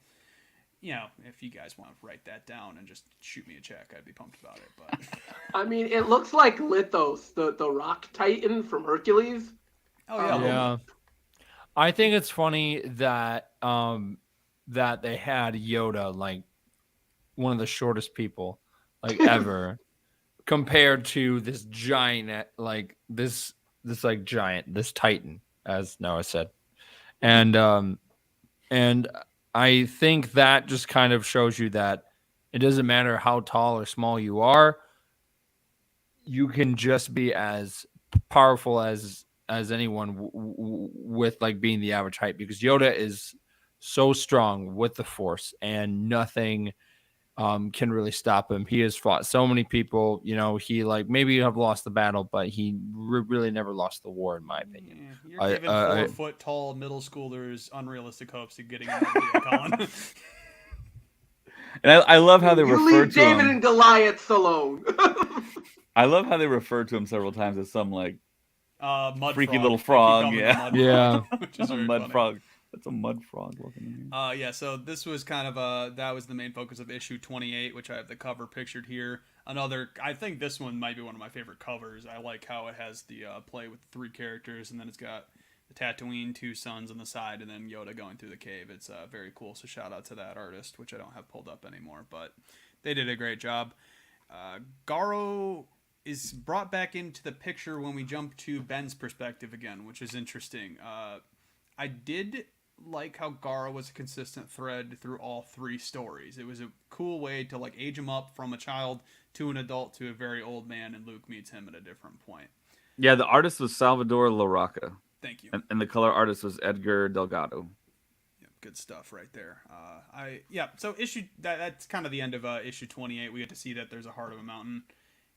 you know, if you guys want to write that down and just shoot me a check, I'd be pumped about it. But I mean, it looks like Lithos, the rock titan from Hercules. Oh yeah. Yeah. I think it's funny that that they had Yoda, like one of the shortest people like ever, compared to this giant, like this like giant, this titan, as Noah said. And I think that just kind of shows you that it doesn't matter how tall or small you are, you can just be as powerful as anyone with like being the average height, because Yoda is so strong with the Force and nothing can really stop him. He has fought so many people, you know, he like maybe have lost the battle, but he really never lost the war, in my opinion. Yeah, you're giving 4 foot tall middle schoolers unrealistic hopes of getting an idea, Colin. And I love how they refer to leave David him. and Goliath alone. I love how they refer to him several times as some like mud freaky frog. little frog. They keep Yeah. calling him a mud frog, which is very Mud funny. frog. That's a mud frog looking in here. Yeah, so this was kind of that was the main focus of issue 28, which I have the cover pictured here. I think this one might be one of my favorite covers. I like how it has the play with 3 characters, and then it's got the Tatooine 2 suns on the side, and then Yoda going through the cave. It's very cool, so shout out to that artist, which I don't have pulled up anymore, but they did a great job. Garo is brought back into the picture when we jump to Ben's perspective again, which is interesting. I did like how Garo was a consistent thread through all 3 stories. It was a cool way to like age him up from a child to an adult to a very old man, and Luke meets him at a different point. Yeah, the artist was Salvador Larroca. Thank you. And the color artist was Edgar Delgado. Yep, good stuff right there. So that's kind of the end of issue 28. We get to see that there's a heart of a mountain.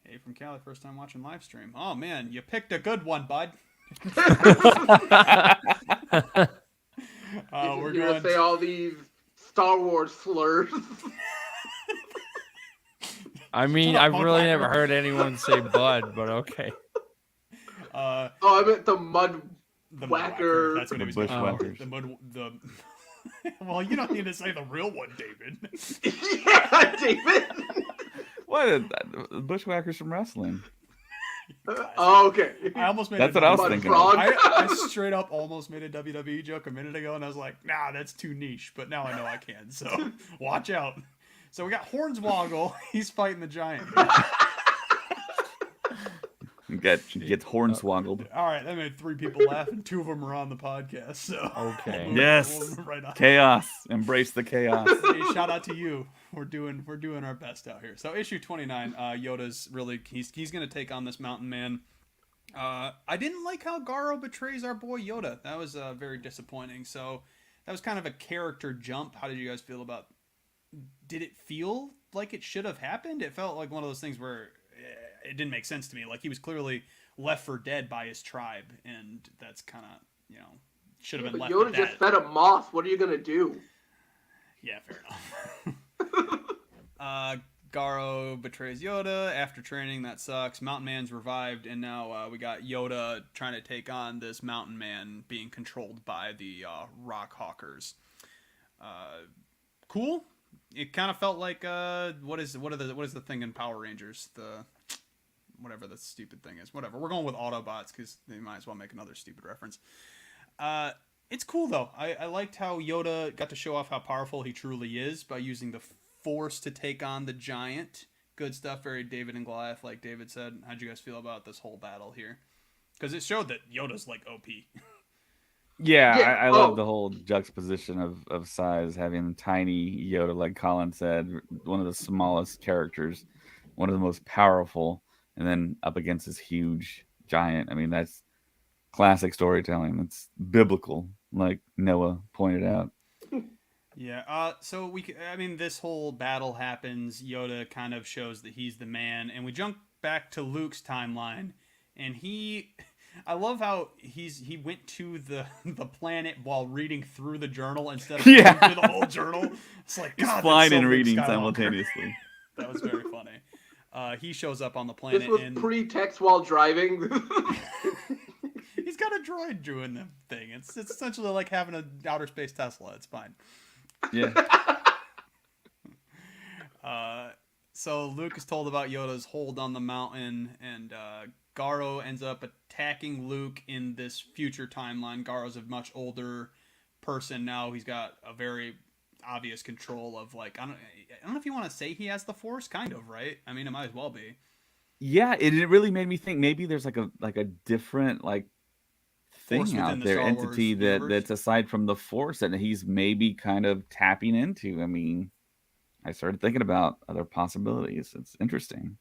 Hey, from Cali, first time watching live stream. Oh man, you picked a good one, bud. You're going to say all these Star Wars slurs. I mean, I've really never heard anyone say bud, but okay. I meant the Muckwacker. That's what The he was going for. Bushwhackers. Well, you don't need to say the real one, David. Yeah, David. What is that? The Bushwhackers from wrestling. Okay. I almost made That's what I was Mud thinking. frog. I straight up almost made a WWE joke a minute ago, and I was like, nah, that's too niche. But now I know I can, so watch out. So we got Hornswoggle. He's fighting the giant. Gets hornswoggled. All right, that made 3 people laugh, and 2 of them are on the podcast. So Okay. Yes. right on. Chaos. Embrace the chaos. Hey, shout out to you. We're doing our best out here. So issue 29, Yoda's really he's gonna take on this mountain man. I didn't like how Garo betrays our boy Yoda. That was very disappointing. So that was kind of a character jump. How did you guys feel about? Did it feel like it should have happened? It felt like one of those things where it didn't make sense to me. Like he was clearly left for dead by his tribe, and that's kind of should have been left. Yoda just fed a moth. What are you gonna do? Yeah, fair enough. Garo betrays Yoda after training. That sucks. Mountain Man's revived, and now we got Yoda trying to take on this Mountain Man being controlled by the Rock Hawkers. Cool. It kind of felt like what is the thing in Power Rangers? Whatever the stupid thing is. Whatever. We're going with Autobots because they might as well make another stupid reference. It's cool though. I liked how Yoda got to show off how powerful he truly is by using the Force to take on the giant. Good stuff. Very David and Goliath, like David said. How'd you guys feel about this whole battle here? Because it showed that Yoda's like OP. Yeah, I love the whole juxtaposition of size, having tiny Yoda, like Colin said, one of the smallest characters, one of the most powerful, and then up against this huge giant. I mean, that's classic storytelling. It's biblical, like Noah pointed out. Yeah. So this whole battle happens. Yoda kind of shows that he's the man, and we jump back to Luke's timeline, and I love how he went to the planet while reading through the journal instead of reading through the whole journal. It's like He's God, flying that's so and Luke reading Skywalker. simultaneously. That was very funny. He shows up on the planet. This was and pre-text while driving. he's got a droid doing the thing. It's essentially like having an outer space Tesla. It's fine. Yeah. So Luke is told about Yoda's hold on the mountain, and Garo ends up attacking Luke in this future timeline. Garo's a much older person now. He's got a very obvious control of I don't know if you want to say he has the Force, kind of, right? I mean, it might as well be. Yeah, it really made me think maybe there's like a different thing out there, entity that's aside from the Force, and he's maybe kind of tapping into. I mean, I started thinking about other possibilities. It's interesting.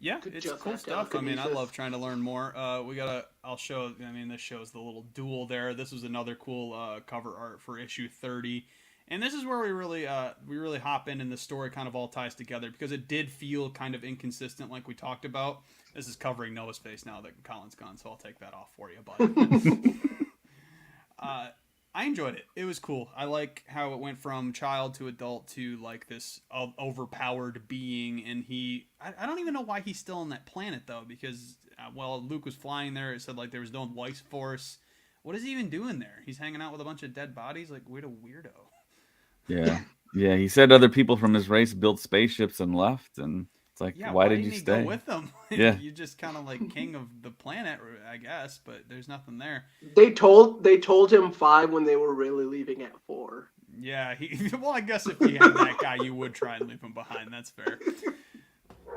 Yeah, it's cool stuff. I mean, I love trying to learn more. I'll show. I mean, this shows the little duel there. This was another cool cover art for issue 30. And this is where we really hop in, and the story kind of all ties together because it did feel kind of inconsistent, like we talked about. This is covering Noah's face now that Colin's gone, so I'll take that off for you, bud. I enjoyed it. It was cool. I like how it went from child to adult to like this overpowered being, and I don't even know why he's still on that planet though, because while Luke was flying there, it said like there was no life force. what is he even doing there? He's hanging out with a bunch of dead bodies. Like, what a weirdo. Yeah. Yeah. He said other people from his race built spaceships and left. And it's like, why did you stay? Go with them? Yeah. You're just kind of like king of the planet, I guess, but there's nothing there. They told him 5 when they were really leaving at 4. Yeah, well, I guess if you had that guy, you would try and leave him behind. That's fair.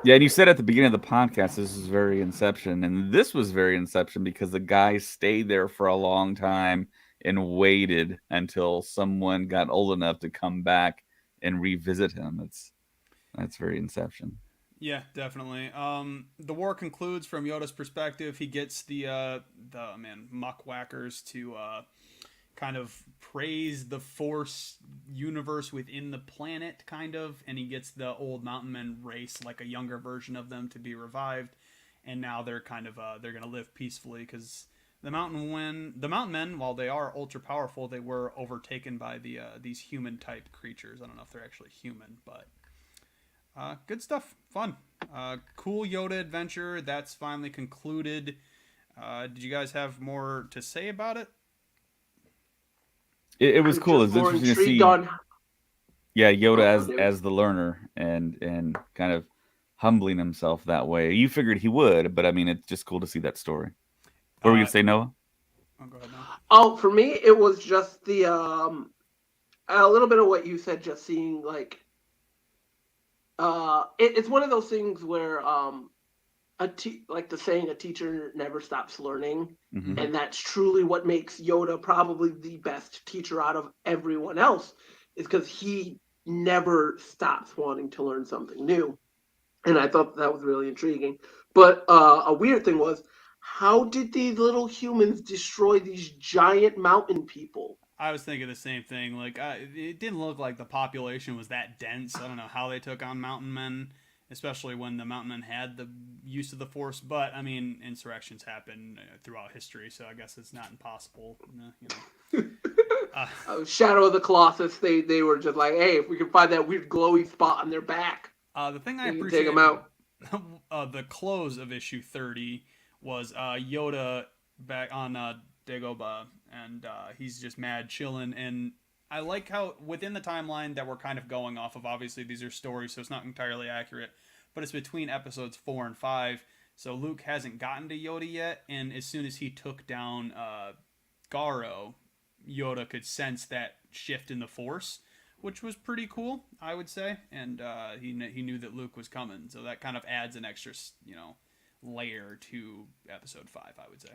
Yeah, and you said at the beginning of the podcast, this is very Inception, and this was very Inception because the guy stayed there for a long time and waited until someone got old enough to come back and revisit him. That's very Inception. Yeah, definitely. The war concludes from Yoda's perspective. He gets the Muckwackers to kind of praise the Force universe within the planet, kind of, and he gets the old Mountain Men race, like a younger version of them, to be revived, and now they're kind of they're gonna live peacefully because the Mountain Men, while they are ultra powerful, they were overtaken by these human type creatures. I don't know if they're actually human, but good stuff, fun, cool Yoda adventure. That's finally concluded. Did you guys have more to say about it? It was cool. It's interesting to see. Yeah, Yoda as the learner and kind of humbling himself that way. You figured he would, but I mean, it's just cool to see that story. What were you gonna say, Noah? Oh, go ahead, Noah. Oh, for me, it was just the a little bit of what you said. Just seeing like, it's one of those things where like the saying, a teacher never stops learning. Mm-hmm. And that's truly what makes Yoda probably the best teacher out of everyone else, is because he never stops wanting to learn something new. And I thought that was really intriguing. But a weird thing was, how did these little humans destroy these giant mountain people? I was thinking the same thing. Like, it didn't look like the population was that dense. I don't know how they took on Mountain Men, especially when the Mountain Men had the use of the Force. But, I mean, insurrections happen throughout history, so I guess it's not impossible. Shadow of the Colossus, they were just like, hey, if we can find that weird glowy spot on their back, the thing I appreciate, take them out. The close of issue 30 was Yoda back on Dagobah, and he's just mad chilling. And I like how within the timeline that we're kind of going off of, obviously these are stories, so it's not entirely accurate, but it's between episodes 4 and 5, so Luke hasn't gotten to Yoda yet, and as soon as he took down Garo, Yoda could sense that shift in the Force, which was pretty cool, I would say, and he knew that Luke was coming, so that kind of adds an extra, layer to episode 5, I would say.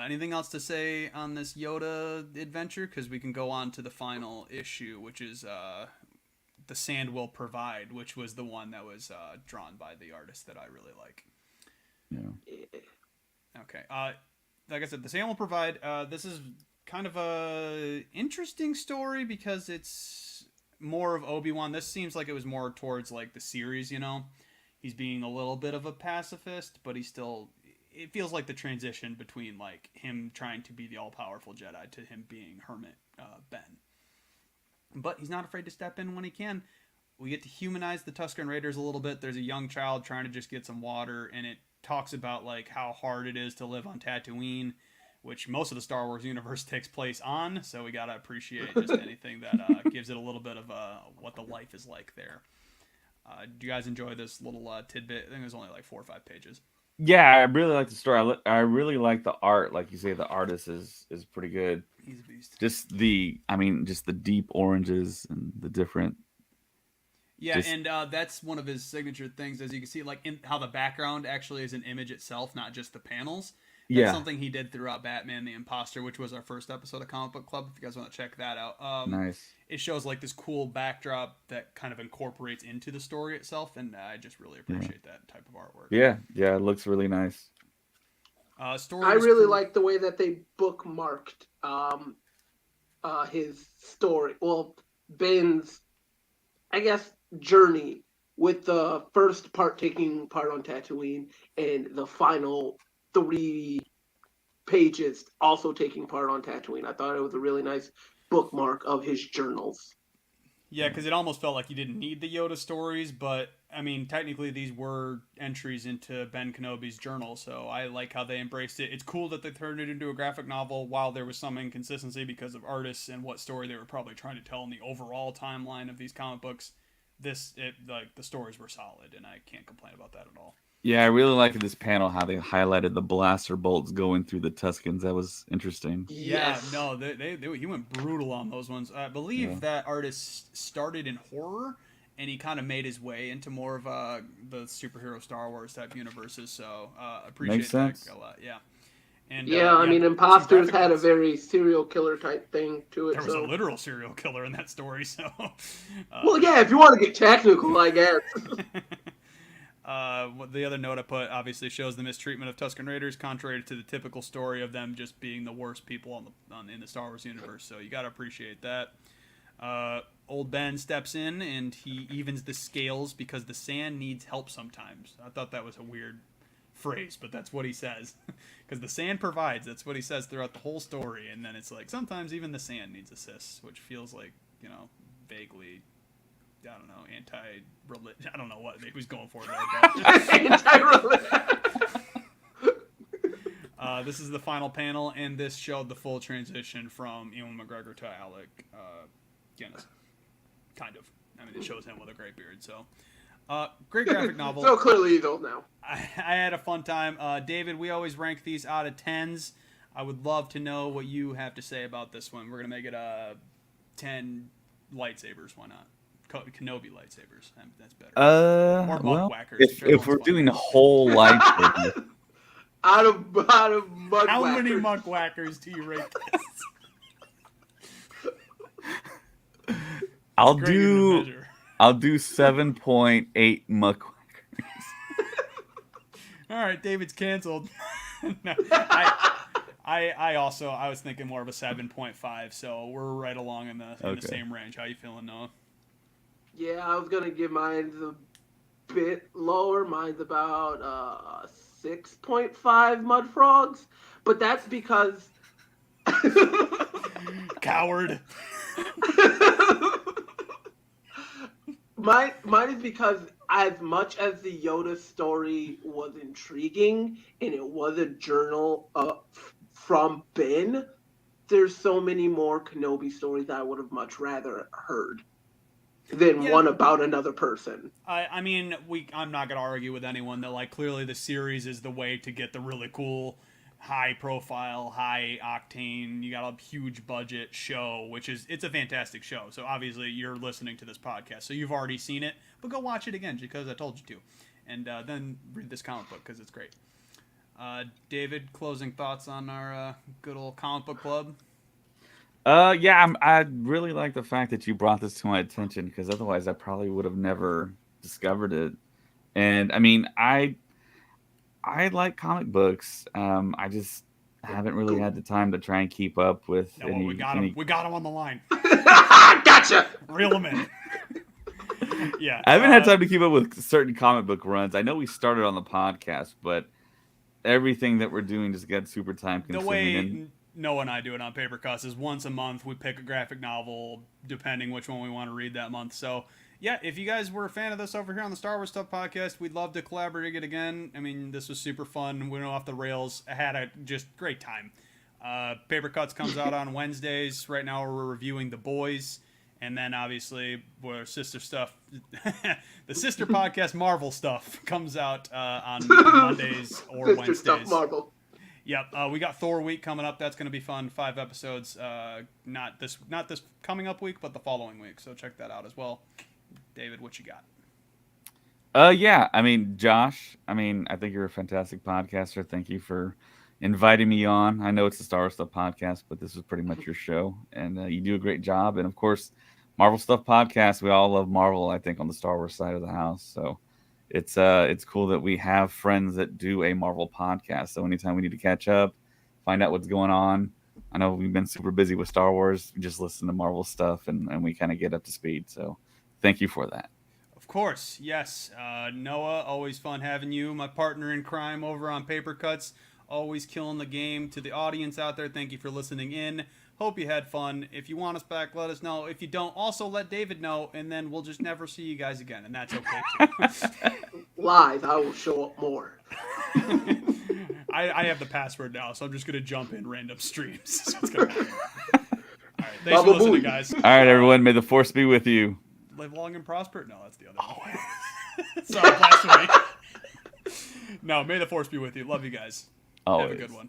Anything else to say on this Yoda adventure? Because we can go on to the final issue, which is The Sand Will Provide, which was the one that was drawn by the artist that I really like. Yeah. Okay. Like I said, The Sand Will Provide. This is kind of a interesting story because it's more of Obi-Wan. This seems like it was more towards like the series, He's being a little bit of a pacifist, but he's still... It feels like the transition between like him trying to be the all-powerful Jedi to him being Hermit Ben. But he's not afraid to step in when he can. We get to humanize the Tusken Raiders a little bit. There's a young child trying to just get some water, and it talks about like how hard it is to live on Tatooine, which most of the Star Wars universe takes place on. So we gotta appreciate just anything that gives it a little bit of what the life is like there. Do you guys enjoy this little tidbit? I think it was only like 4 or 5 pages. Yeah, I really like the story. I really like the art. Like you say, the artist is pretty good. He's a beast. Just the deep oranges and the different. Yeah, and that's one of his signature things, as you can see, like in how the background actually is an image itself, not just the panels. That's something he did throughout Batman the Imposter, which was our first episode of Comic Book Club. If you guys want to check that out. Nice. It shows like this cool backdrop that kind of incorporates into the story itself, and I just really appreciate that type of artwork. Yeah, it looks really nice. Story. I really like the way that they bookmarked his story. Well, Ben's, I guess, journey, with the first part taking part on Tatooine and the final 3 pages also taking part on Tatooine. I thought it was a really nice bookmark of his journals. Yeah, because it almost felt like you didn't need the Yoda stories, but I mean, technically these were entries into Ben Kenobi's journal, so I like how they embraced it. It's cool that they turned it into a graphic novel while there was some inconsistency because of artists and what story they were probably trying to tell in the overall timeline of these comic books. Like the stories were solid, and I can't complain about that at all. Yeah, I really liked this panel how they highlighted the blaster bolts going through the Tuscans. That was interesting. Yes. Yeah, no, he went brutal on those ones. I believe that artist started in horror, and he kind of made his way into more of the superhero Star Wars type universes. So appreciate Makes sense. that a lot. Yeah. And, yeah, I mean, Imposters had a very serial killer type thing to it. There was a literal serial killer in that story, so. Well, yeah, if you want to get technical, I guess. The other note I put obviously shows the mistreatment of Tusken Raiders, contrary to the typical story of them just being the worst people in the Star Wars universe. So you got to appreciate that. Old Ben steps in and he evens the scales because the sand needs help sometimes. I thought that was a weird phrase, but that's what he says. Because the sand provides. That's what he says throughout the whole story. And then it's like sometimes even the sand needs assists, which feels like, vaguely, I don't know, anti-religion. I don't know what he was going for there. Anti-religion. This is the final panel, and this showed the full transition from Ewan McGregor to Alec Guinness. Kind of. I mean, it shows him with a great beard, so... great graphic novel. So clearly he's old now. I had a fun time. David, we always rank these out of 10s. I would love to know what you have to say about this one. We're going to make it 10 lightsabers. Why not? Kenobi lightsabers. That's better. Or Muckwackers. If we're doing a whole lightsaber... out of Muckwackers. How many Muckwackers do you rate this? I'll do 7.8 Muckwackers. All right, David's canceled. No, I was thinking more of a 7.5, so we're right along in the same range. How you feeling, Noah? Yeah, I was gonna give mine a bit lower. Mine's about 6.5 mud frogs, but that's because coward. Mine is because as much as the Yoda story was intriguing and it was a journal from Ben, there's so many more Kenobi stories I would have much rather heard than one about another person. I mean, I'm not gonna argue with anyone that like clearly the series is the way to get the really cool, high profile, high octane. You got a huge budget show, it's a fantastic show. So obviously you're listening to this podcast, so you've already seen it, but go watch it again because I told you to, and then read this comic book because it's great. David, closing thoughts on our good old comic book club. I really like the fact that you brought this to my attention because otherwise I probably would have never discovered it. And I mean, I like comic books. I just haven't really had the time to try and keep up with. We got him on the line. Gotcha. Reel him in. Yeah, I haven't had time to keep up with certain comic book runs. I know we started on the podcast, but everything that we're doing just gets super time consuming. The way Noah and I do it on Papercuts is once a month we pick a graphic novel, depending which one we want to read that month. So, yeah, if you guys were a fan of this over here on the Star Wars Stuff Podcast, we'd love to collaborate it again. I mean, this was super fun. We went off the rails. I had a just great time. Papercuts comes out on Wednesdays. Right now we're reviewing The Boys. And then, obviously, our sister stuff, the sister podcast Marvel Stuff comes out on Mondays or sister Wednesdays. Stuff Marvel. Yep, we got Thor week coming up. That's going to be fun. 5 episodes. Not this coming up week, but the following week. So check that out as well. David, what you got? Yeah. I mean, Josh. I think you're a fantastic podcaster. Thank you for inviting me on. I know it's the Star Wars Stuff Podcast, but this is pretty much your show, and you do a great job. And of course, Marvel Stuff Podcast. We all love Marvel, I think, on the Star Wars side of the house. So it's cool that we have friends that do a Marvel podcast. So anytime we need to catch up, find out what's going on. I know we've been super busy with Star Wars. We just listen to Marvel stuff and we kind of get up to speed. So thank you for that. Of course, yes. Noah, always fun having you. My partner in crime over on Papercuts, always killing the game. To the audience out there, thank you for listening in. Hope you had fun. If you want us back, let us know. If you don't, also let David know, and then we'll just never see you guys again, and that's okay too. Lies, I will show up more. I have the password now, so I'm just gonna jump in random streams. So it's gonna happen. All right, thanks for listening, guys. All right, everyone. May the force be with you. Live long and prosper. No, that's the other one. Sorry, blasphemy. No, may the force be with you. Love you guys. Always. Have a good one.